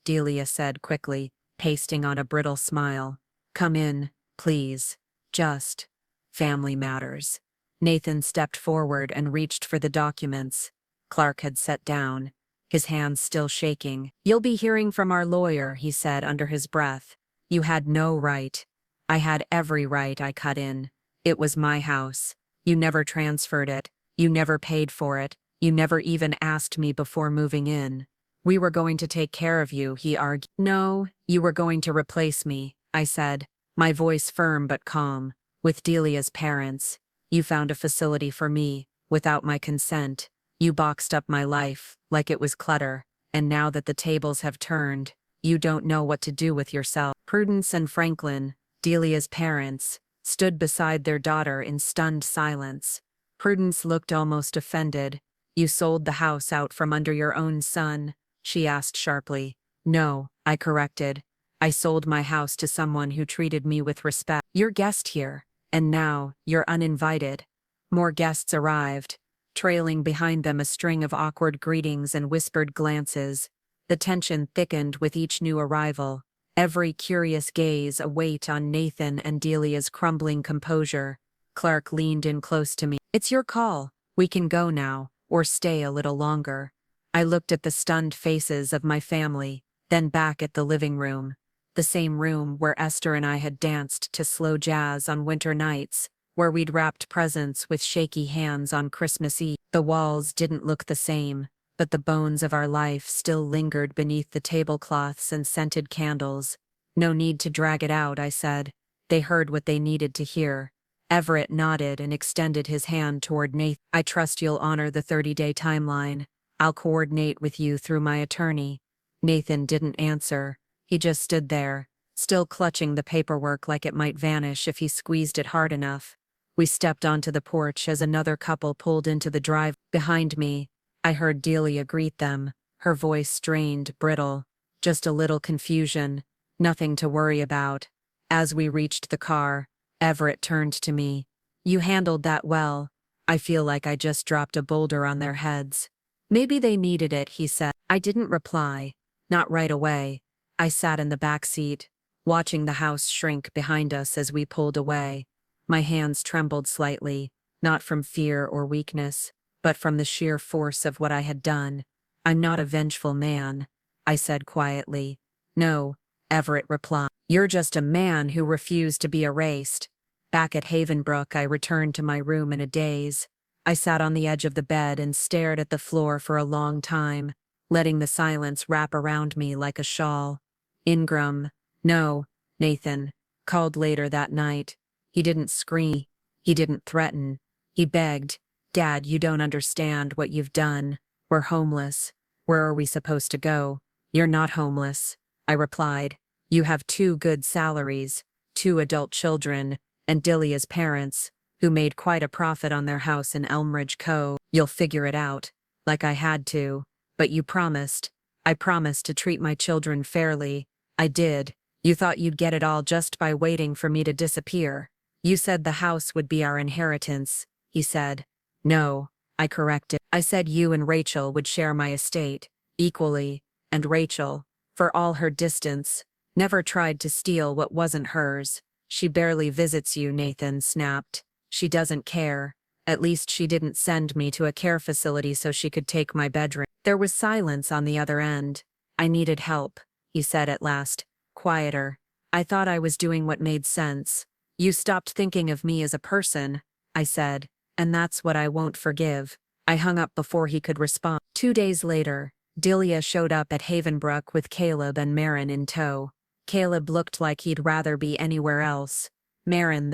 Delia said quickly, pasting on a brittle smile. Come in, please. Just family matters. Nathan stepped forward and reached for the documents. Clark had sat down, his hands still shaking. You'll be hearing from our lawyer, he said under his breath. You had no right. I had every right, I cut in. It was my house. You never transferred it. You never paid for it. You never even asked me before moving in. We were going to take care of you, he argued. No, you were going to replace me, I said, my voice firm but calm. With Delia's parents. You found a facility for me, without my consent. You boxed up my life, like it was clutter, and now that the tables have turned, you don't know what to do with yourself. Prudence and Franklin, Delia's parents, stood beside their daughter in stunned silence. Prudence looked almost offended. You sold the house out from under your own son, she asked sharply. No, I corrected. I sold my house to someone who treated me with respect. You're guest here, and now, you're uninvited. More guests arrived, trailing behind them a string of awkward greetings and whispered glances. The tension thickened with each new arrival, every curious gaze a weight on Nathan and Delia's crumbling composure. Clark leaned in close to me. It's your call. We can go now, or stay a little longer. I looked at the stunned faces of my family, then back at the living room. The same room where Esther and I had danced to slow jazz on winter nights, where we'd wrapped presents with shaky hands on Christmas Eve. The walls didn't look the same, but the bones of our life still lingered beneath the tablecloths and scented candles. No need to drag it out, I said. They heard what they needed to hear. Everett nodded and extended his hand toward Nathan. I trust you'll honor the 30-day timeline. I'll coordinate with you through my attorney. Nathan didn't answer. He just stood there, still clutching the paperwork like it might vanish if he squeezed it hard enough. We stepped onto the porch as another couple pulled into the drive. Behind me, I heard Delia greet them, her voice strained, brittle. Just a little confusion, nothing to worry about. As we reached the car, Everett turned to me. You handled that well. I feel like I just dropped a boulder on their heads. Maybe they needed it, he said. I didn't reply. Not right away. I sat in the back seat, watching the house shrink behind us as we pulled away. My hands trembled slightly, not from fear or weakness, but from the sheer force of what I had done. I'm not a vengeful man, I said quietly. No, Everett replied. You're just a man who refused to be erased. Back at Havenbrook, I returned to my room in a daze. I sat on the edge of the bed and stared at the floor for a long time, letting the silence wrap around me like a shawl. Ingram, no, Nathan, called later that night. He didn't scream. He didn't threaten. He begged, Dad, you don't understand what you've done. We're homeless. Where are we supposed to go? You're not homeless, I replied. You have 2 good salaries, 2 adult children, and Delia's parents, who made quite a profit on their house in Elmridge Cove. You'll figure it out, like I had to, but you promised. I promised to treat my children fairly. I did. You thought you'd get it all just by waiting for me to disappear. You said the house would be our inheritance, he said. No, I corrected. I said you and Rachel would share my estate, equally, and Rachel, for all her distance, never tried to steal what wasn't hers. She barely visits you, Nathan snapped. She doesn't care. At least she didn't send me to a care facility so she could take my bedroom. There was silence on the other end. I needed help, he said at last, quieter. I thought I was doing what made sense. You stopped thinking of me as a person, I said, and that's what I won't forgive. I hung up before he could respond. 2 days later, Delia showed up at Havenbrook with Caleb and Marin in tow. Caleb looked like he'd rather be anywhere else. Marin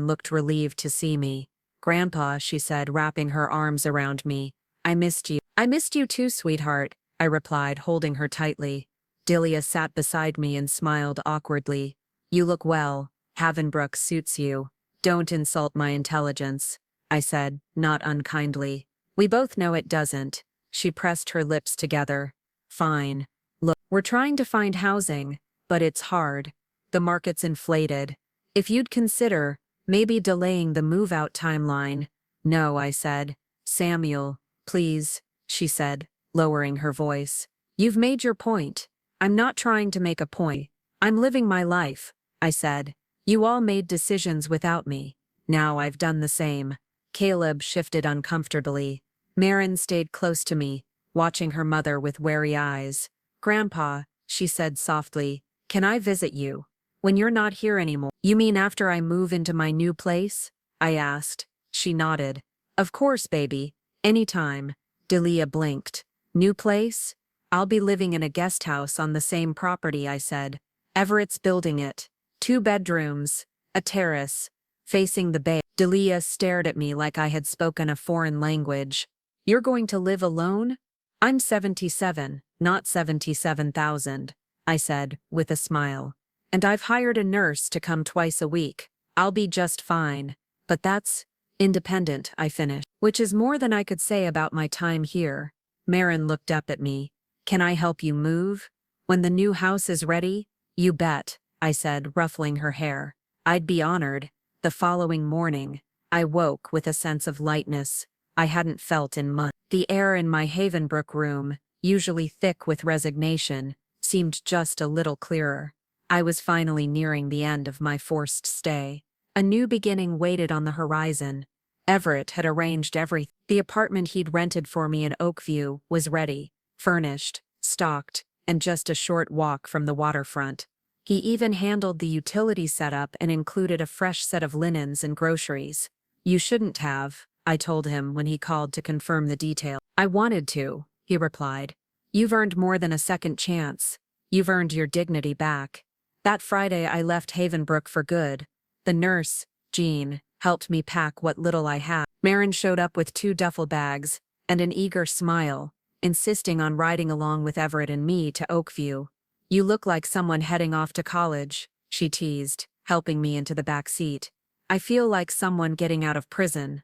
looked relieved to see me. Grandpa, she said, wrapping her arms around me. I missed you. I missed you too, sweetheart, I replied, holding her tightly. Delia sat beside me and smiled awkwardly. You look well. Havenbrook suits you. Don't insult my intelligence, I said, not unkindly. We both know it doesn't. She pressed her lips together. Fine. Look, we're trying to find housing, but it's hard. The market's inflated. If you'd consider, maybe delaying the move-out timeline. No, I said. Samuel, please, she said, lowering her voice. You've made your point. I'm not trying to make a point. I'm living my life, I said. You all made decisions without me. Now I've done the same. Caleb shifted uncomfortably. Marin stayed close to me, watching her mother with wary eyes. Grandpa, she said softly, can I visit you? When you're not here anymore. You mean after I move into my new place? I asked. She nodded. Of course, baby. Anytime. Delia blinked. New place? I'll be living in a guest house on the same property, I said. Everett's building it. 2 bedrooms, a terrace, facing the bay. Delia stared at me like I had spoken a foreign language. You're going to live alone? I'm 77, not 77,000, I said, with a smile. And I've hired a nurse to come twice a week. I'll be just fine. But that's independent, I finished. Which is more than I could say about my time here. Marin looked up at me. Can I help you move? When the new house is ready? You bet, I said, ruffling her hair. I'd be honored. The following morning, I woke with a sense of lightness I hadn't felt in months. The air in my Havenbrook room, usually thick with resignation, seemed just a little clearer. I was finally nearing the end of my forced stay. A new beginning waited on the horizon. Everett had arranged everything. The apartment he'd rented for me in Oakview was ready, furnished, stocked, and just a short walk from the waterfront. He even handled the utility setup and included a fresh set of linens and groceries. You shouldn't have, I told him when he called to confirm the detail. I wanted to, he replied. You've earned more than a second chance. You've earned your dignity back. That Friday I left Havenbrook for good. The nurse, Jean, helped me pack what little I had. Marin showed up with 2 duffel bags and an eager smile, insisting on riding along with Everett and me to Oakview. You look like someone heading off to college, she teased, helping me into the back seat. I feel like someone getting out of prison,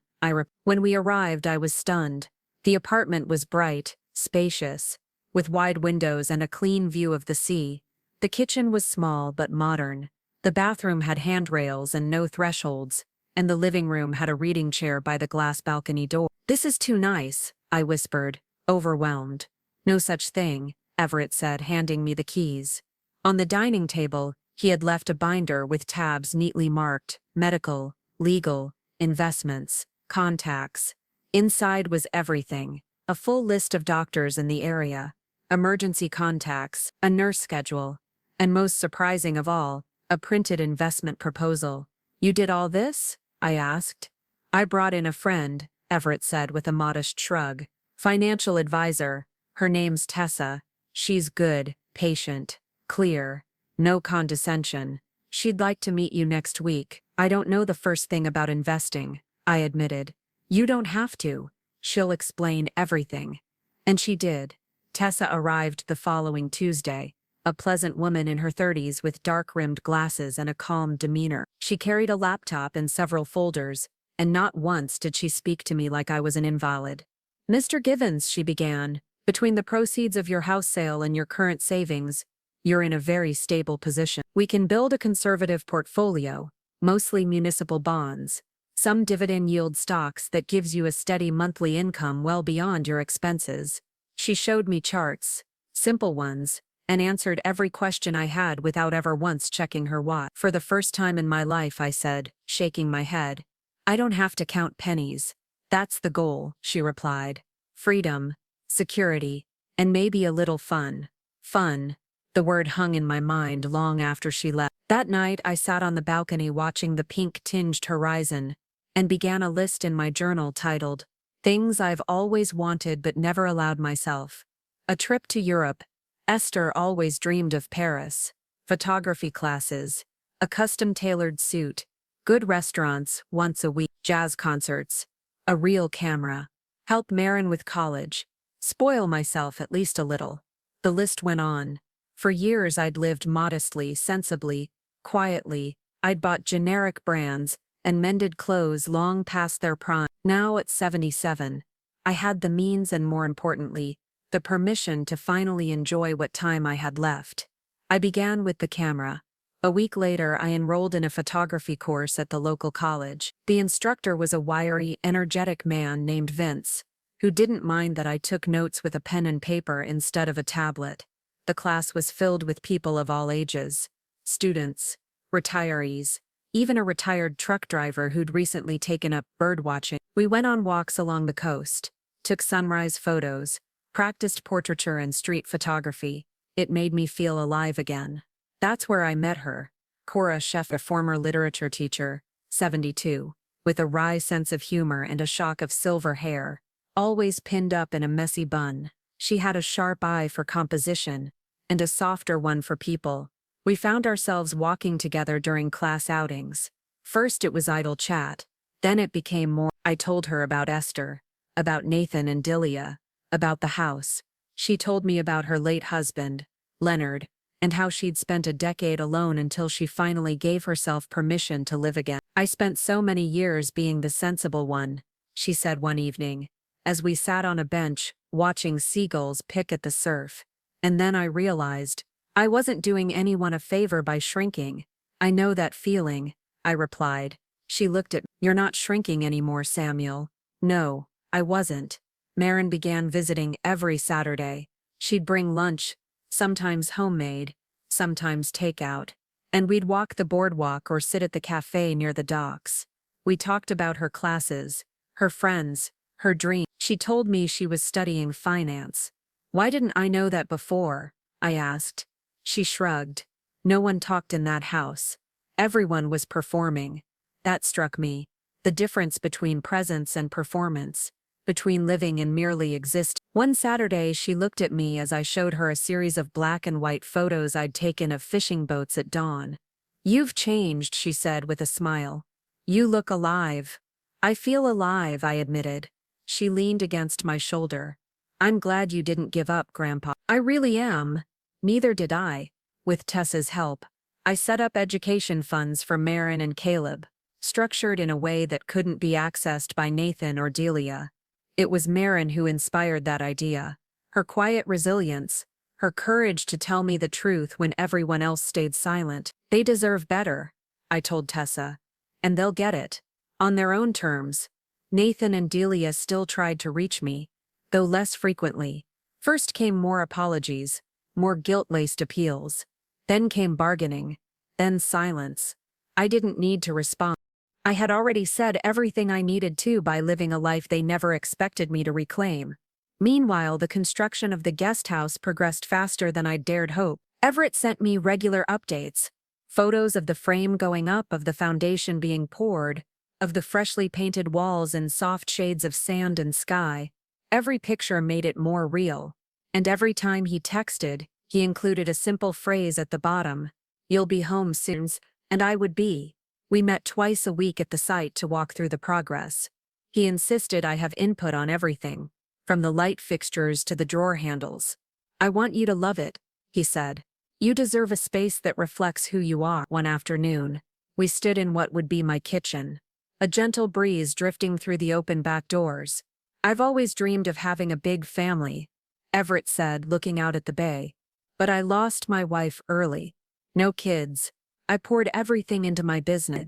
When we arrived, I was stunned. The apartment was bright, spacious, with wide windows and a clean view of the sea. The kitchen was small but modern. The bathroom had handrails and no thresholds, and the living room had a reading chair by the glass balcony door. This is too nice, I whispered, overwhelmed. No such thing, Everett said, handing me the keys. On the dining table, he had left a binder with tabs neatly marked, medical, legal, investments, contacts. Inside was everything, a full list of doctors in the area, emergency contacts, a nurse schedule, and most surprising of all, a printed investment proposal. You did all this? I asked. I brought in a friend, Everett said with a modest shrug. Financial advisor. Her name's Tessa. She's good, patient, clear, no condescension. She'd like to meet you next week. I don't know the first thing about investing, I admitted. You don't have to. She'll explain everything. And she did. Tessa arrived the following Tuesday, a pleasant woman in her 30s with dark-rimmed glasses and a calm demeanor. She carried a laptop and several folders, and not once did she speak to me like I was an invalid. Mr. Givens, she began, between the proceeds of your house sale and your current savings, you're in a very stable position. We can build a conservative portfolio, mostly municipal bonds, some dividend yield stocks that gives you a steady monthly income well beyond your expenses. She showed me charts, simple ones, and answered every question I had without ever once checking her watch. For the first time in my life, I said, shaking my head. I don't have to count pennies. That's the goal, she replied. Freedom, security, and maybe a little fun. Fun, The word hung in my mind long after she left. That night, I sat on the balcony watching the pink-tinged horizon and began a list in my journal titled, "Things I've Always Wanted But Never Allowed Myself." A trip to Europe. Esther always dreamed of Paris. Photography classes. A custom-tailored suit. Good restaurants once a week. Jazz concerts. A real camera. Help Marin with college. Spoil myself at least a little. The list went on. For years I'd lived modestly, sensibly, quietly. I'd bought generic brands and mended clothes long past their prime. Now at 77, I had the means and, more importantly, the permission to finally enjoy what time I had left. I began with the camera. A week later, I enrolled in a photography course at the local college. The instructor was a wiry, energetic man named Vince, who didn't mind that I took notes with a pen and paper instead of a tablet. The class was filled with people of all ages: students, retirees, even a retired truck driver who'd recently taken up birdwatching. We went on walks along the coast, took sunrise photos, practiced portraiture and street photography. It made me feel alive again. That's where I met her, Cora Sheff, a former literature teacher, 72, with a wry sense of humor and a shock of silver hair, always pinned up in a messy bun. She had a sharp eye for composition and a softer one for people. We found ourselves walking together during class outings. First it was idle chat, then it became more. I told her about Esther, about Nathan and Delia, about the house. She told me about her late husband, Leonard, and how she'd spent a decade alone until she finally gave herself permission to live again. "I spent so many years being the sensible one," she said one evening, as we sat on a bench watching seagulls pick at the surf. "And then I realized I wasn't doing anyone a favor by shrinking." "I know that feeling," I replied. She looked at me. "You're not shrinking anymore, Samuel." No, I wasn't. Marin began visiting every Saturday. She'd bring lunch, sometimes homemade, sometimes takeout, and we'd walk the boardwalk or sit at the cafe near the docks. We talked about her classes, her friends, her dreams. She told me she was studying finance. "Why didn't I know that before?" I asked. She shrugged. No one talked in that house. Everyone was performing. That struck me. The difference between presence and performance, between living and merely existing. One Saturday she looked at me as I showed her a series of black and white photos I'd taken of fishing boats at dawn. "You've changed," she said with a smile. "You look alive." "I feel alive," I admitted. She leaned against my shoulder. "I'm glad you didn't give up, Grandpa." "I really am." Neither did I. With Tessa's help, I set up education funds for Marin and Caleb, structured in a way that couldn't be accessed by Nathan or Delia. It was Marin who inspired that idea. Her quiet resilience, her courage to tell me the truth when everyone else stayed silent. "They deserve better," I told Tessa. "And they'll get it. On their own terms." Nathan and Delia still tried to reach me, though less frequently. First came more apologies, more guilt-laced appeals. Then came bargaining. Then silence. I didn't need to respond. I had already said everything I needed to by living a life they never expected me to reclaim. Meanwhile, the construction of the guest house progressed faster than I'd dared hope. Everett sent me regular updates. Photos of the frame going up, of the foundation being poured, of the freshly painted walls in soft shades of sand and sky. Every picture made it more real. And every time he texted, he included a simple phrase at the bottom: "You'll be home soon," and I would be. We met twice a week at the site to walk through the progress. He insisted I have input on everything, from the light fixtures to the drawer handles. "I want you to love it," he said. "You deserve a space that reflects who you are." One afternoon, we stood in what would be my kitchen, a gentle breeze drifting through the open back doors. "I've always dreamed of having a big family," Everett said, looking out at the bay. "But I lost my wife early. No kids. I poured everything into my business.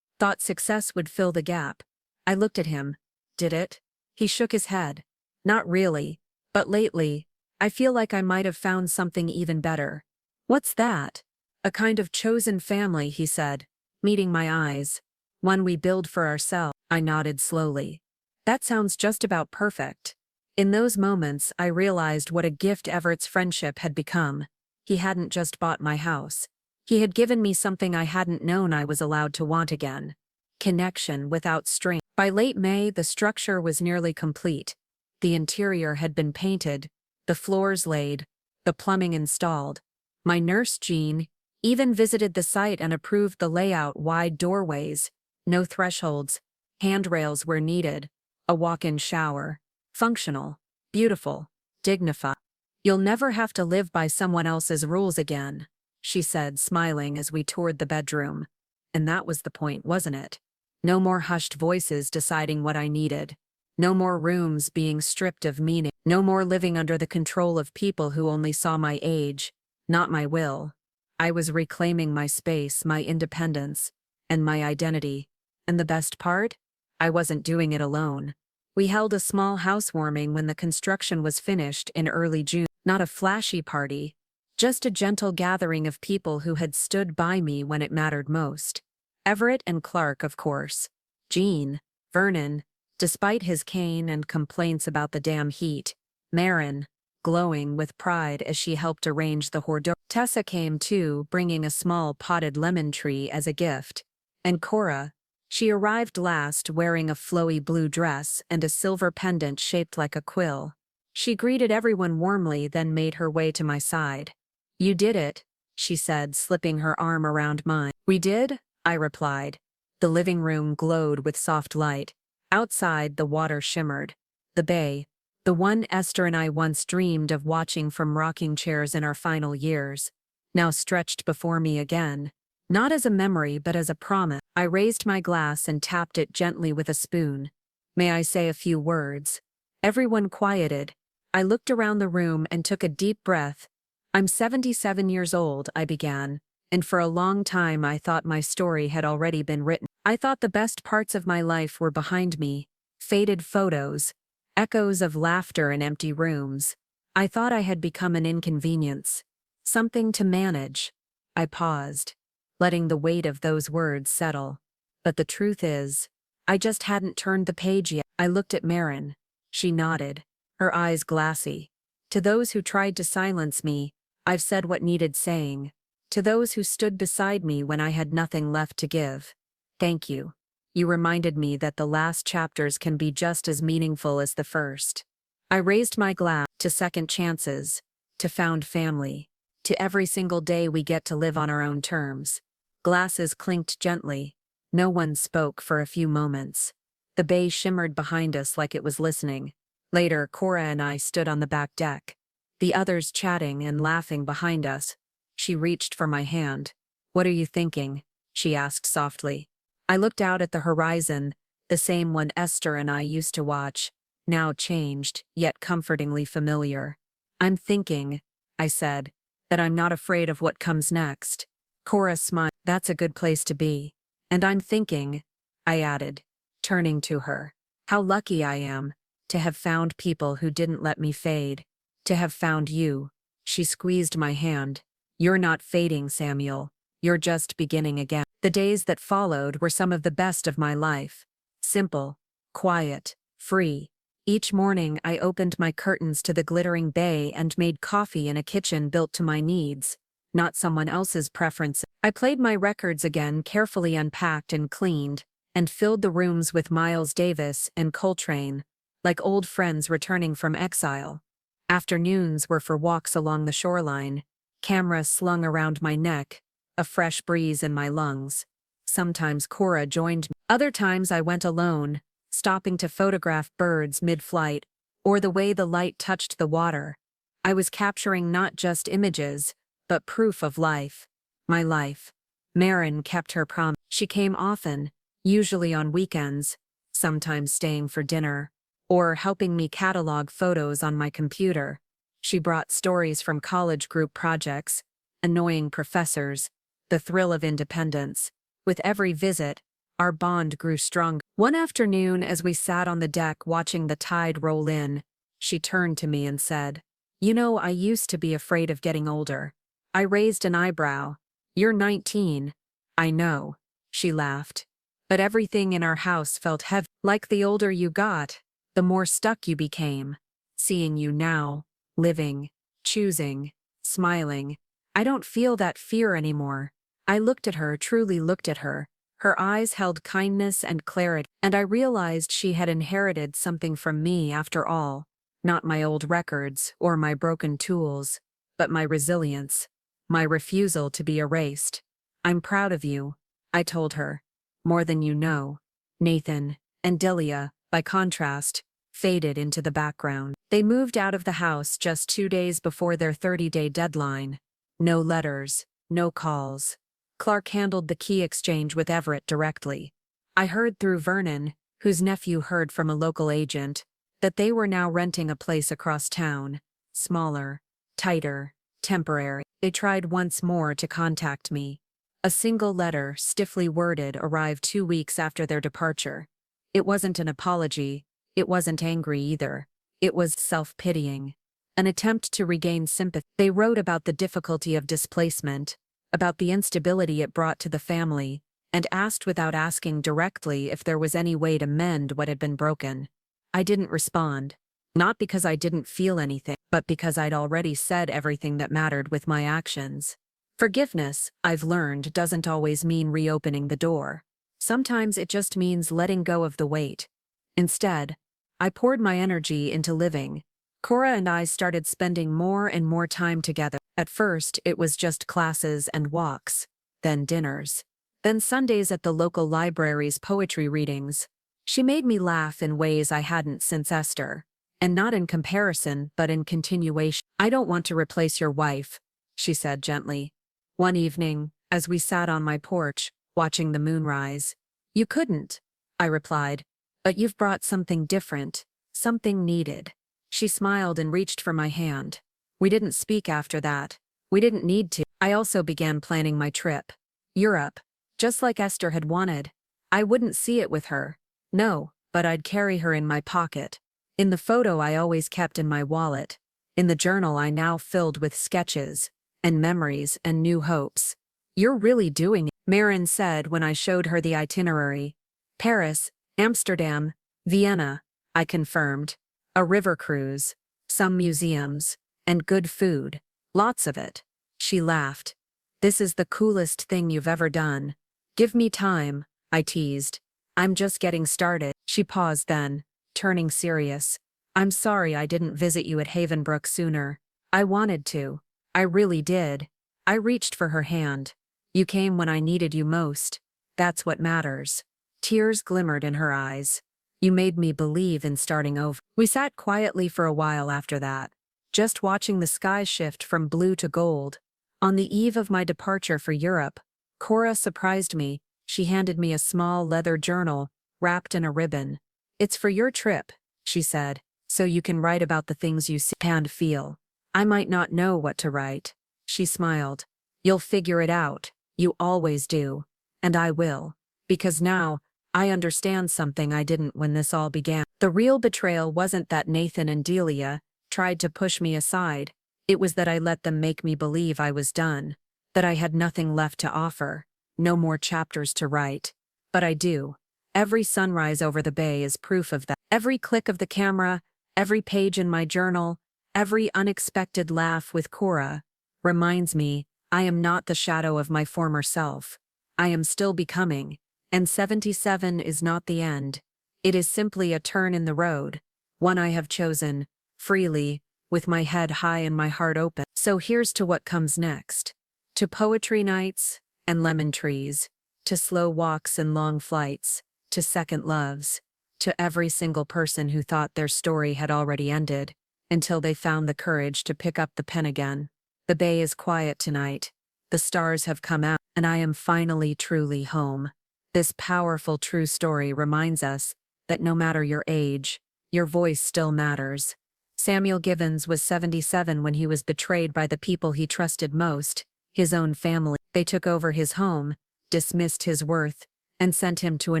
Thought success would fill the gap." I looked at him. "Did it?" He shook his head. "Not really. But lately, I feel like I might have found something even better." "What's that?" "A kind of chosen family," he said, meeting my eyes. "One we build for ourselves." I nodded slowly. "That sounds just about perfect." In those moments, I realized what a gift Everett's friendship had become. He hadn't just bought my house. He had given me something I hadn't known I was allowed to want again. Connection without strain. By late May, the structure was nearly complete. The interior had been painted, the floors laid, the plumbing installed. My nurse, Jean, even visited the site and approved the layout: wide doorways, no thresholds, handrails where needed, a walk-in shower. Functional, beautiful, dignified. "You'll never have to live by someone else's rules again," she said, smiling as we toured the bedroom. And that was the point, wasn't it? No more hushed voices deciding what I needed. No more rooms being stripped of meaning. No more living under the control of people who only saw my age, not my will. I was reclaiming my space, my independence, and my identity. And the best part? I wasn't doing it alone. We held a small housewarming when the construction was finished in early June. Not a flashy party, just a gentle gathering of people who had stood by me when it mattered most. Everett and Clark, of course. Jean, Vernon, despite his cane and complaints about the damn heat. Marin, glowing with pride as she helped arrange the hors d'oeuvres. Tessa came too, bringing a small potted lemon tree as a gift. And Cora, she arrived last, wearing a flowy blue dress and a silver pendant shaped like a quill. She greeted everyone warmly, then made her way to my side. "You did it," she said, slipping her arm around mine. "We did?" I replied. The living room glowed with soft light. Outside, the water shimmered. The bay, the one Esther and I once dreamed of watching from rocking chairs in our final years, now stretched before me again. Not as a memory, but as a promise. I raised my glass and tapped it gently with a spoon. "May I say a few words?" Everyone quieted. I looked around the room and took a deep breath. "I'm 77 years old," I began, "and for a long time I thought my story had already been written. I thought the best parts of my life were behind me, faded photos, echoes of laughter in empty rooms. I thought I had become an inconvenience, something to manage." I paused, letting the weight of those words settle. But the truth is, I just hadn't turned the page yet. I looked at Marin. She nodded, her eyes glassy. "To those who tried to silence me, I've said what needed saying. To those who stood beside me when I had nothing left to give, thank you. You reminded me that the last chapters can be just as meaningful as the first." I raised my glass to second chances, to found family, to every single day we get to live on our own terms. Glasses clinked gently. No one spoke for a few moments. The bay shimmered behind us like it was listening. Later, Cora and I stood on the back deck, the others chatting and laughing behind us. She reached for my hand. "What are you thinking?" she asked softly. I looked out at the horizon, the same one Esther and I used to watch, now changed, yet comfortingly familiar. "I'm thinking," I said, "that I'm not afraid of what comes next." Cora smiled. "That's a good place to be. And I'm thinking," I added, turning to her, "how lucky I am to have found people who didn't let me fade, to have found you." She squeezed my hand. "You're not fading, Samuel. You're just beginning again." The days that followed were some of the best of my life. Simple, quiet, free. Each morning I opened my curtains to the glittering bay and made coffee in a kitchen built to my needs, not someone else's preferences. I played my records again, carefully unpacked and cleaned, and filled the rooms with Miles Davis and Coltrane, like old friends returning from exile. Afternoons were for walks along the shoreline, camera slung around my neck, a fresh breeze in my lungs. Sometimes Cora joined me. Other times I went alone, stopping to photograph birds mid-flight, or the way the light touched the water. I was capturing not just images, but proof of life. My life. Marin kept her promise. She came often, usually on weekends, sometimes staying for dinner, or helping me catalog photos on my computer. She brought stories from college group projects, annoying professors, the thrill of independence. With every visit, our bond grew stronger. One afternoon, as we sat on the deck watching the tide roll in, she turned to me and said, "You know, I used to be afraid of getting older." I raised an eyebrow. "You're 19. "I know," she laughed. "But everything in our house felt heavy. Like the older you got, the more stuck you became. Seeing you now, living, choosing, smiling, I don't feel that fear anymore. I looked at her, truly looked at her. Her eyes held kindness and clarity, and I realized she had inherited something from me after all. Not my old records or my broken tools, but my resilience, my refusal to be erased. I'm proud of you, I told her. More than you know. Nathan and Delia, by contrast, faded into the background. They moved out of the house just 2 days before their 30-day deadline. No letters, no calls. Clark handled the key exchange with Everett directly. I heard through Vernon, whose nephew heard from a local agent, that they were now renting a place across town. Smaller, tighter, temporary. They tried once more to contact me. A single letter, stiffly worded, arrived 2 weeks after their departure. It wasn't an apology. It wasn't angry either. It was self-pitying. An attempt to regain sympathy. They wrote about the difficulty of displacement, about the instability it brought to the family, and asked without asking directly if there was any way to mend what had been broken. I didn't respond. Not because I didn't feel anything, but because I'd already said everything that mattered with my actions. Forgiveness, I've learned, doesn't always mean reopening the door. Sometimes it just means letting go of the weight. Instead, I poured my energy into living. Cora and I started spending more and more time together. At first, it was just classes and walks, then dinners, then Sundays at the local library's poetry readings. She made me laugh in ways I hadn't since Esther, and not in comparison but in continuation. I don't want to replace your wife, she said gently. One evening, as we sat on my porch, watching the moon rise. You couldn't, I replied, but you've brought something different, something needed. She smiled and reached for my hand. We didn't speak after that. We didn't need to. I also began planning my trip. Europe, just like Esther had wanted. I wouldn't see it with her. No, but I'd carry her in my pocket. In the photo I always kept in my wallet. In the journal I now filled with sketches, and memories and new hopes. You're really doing it, Marin said when I showed her the itinerary. Paris, Amsterdam, Vienna, I confirmed. A river cruise, some museums, and good food. Lots of it. She laughed. This is the coolest thing you've ever done. Give me time, I teased. I'm just getting started. She paused then, turning serious. I'm sorry I didn't visit you at Havenbrook sooner. I wanted to. I really did. I reached for her hand. You came when I needed you most. That's what matters. Tears glimmered in her eyes. You made me believe in starting over. We sat quietly for a while after that, just watching the sky shift from blue to gold. On the eve of my departure for Europe, Cora surprised me. She handed me a small leather journal, wrapped in a ribbon. It's for your trip, she said, so you can write about the things you see and feel. I might not know what to write. She smiled. You'll figure it out. You always do. And I will. Because now, I understand something I didn't when this all began. The real betrayal wasn't that Nathan and Delia tried to push me aside. It was that I let them make me believe I was done, that I had nothing left to offer, no more chapters to write. But I do. Every sunrise over the bay is proof of that. Every click of the camera, every page in my journal, every unexpected laugh with Cora reminds me I am not the shadow of my former self. I am still becoming. And 77 is not the end. It is simply a turn in the road, one I have chosen, freely, with my head high and my heart open. So here's to what comes next. To poetry nights and lemon trees, to slow walks and long flights, to second loves, to every single person who thought their story had already ended, until they found the courage to pick up the pen again. The bay is quiet tonight. The stars have come out, and I am finally truly home. This powerful true story reminds us that no matter your age, your voice still matters. Samuel Givens was 77 when he was betrayed by the people he trusted most, his own family. They took over his home, dismissed his worth, and sent him to a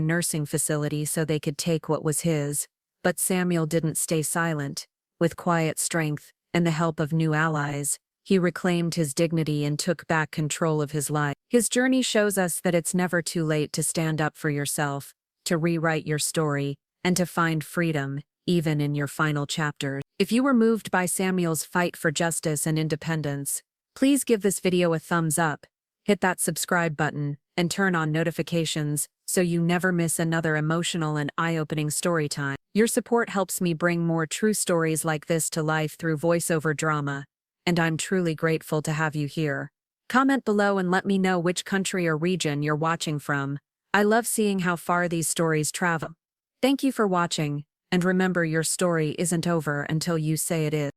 nursing facility so they could take what was his. But Samuel didn't stay silent. With quiet strength and the help of new allies, he reclaimed his dignity and took back control of his life. His journey shows us that it's never too late to stand up for yourself, to rewrite your story, and to find freedom, even in your final chapters. If you were moved by Samuel's fight for justice and independence, Please give this video a thumbs up, hit that subscribe button, and turn on notifications so you never miss another emotional and eye-opening story time. Your support helps me bring more true stories like this to life through voiceover drama, and I'm truly grateful to have you here. Comment below and let me know which country or region you're watching from. I love seeing how far these stories travel. Thank you for watching, and remember, your story isn't over until you say it is.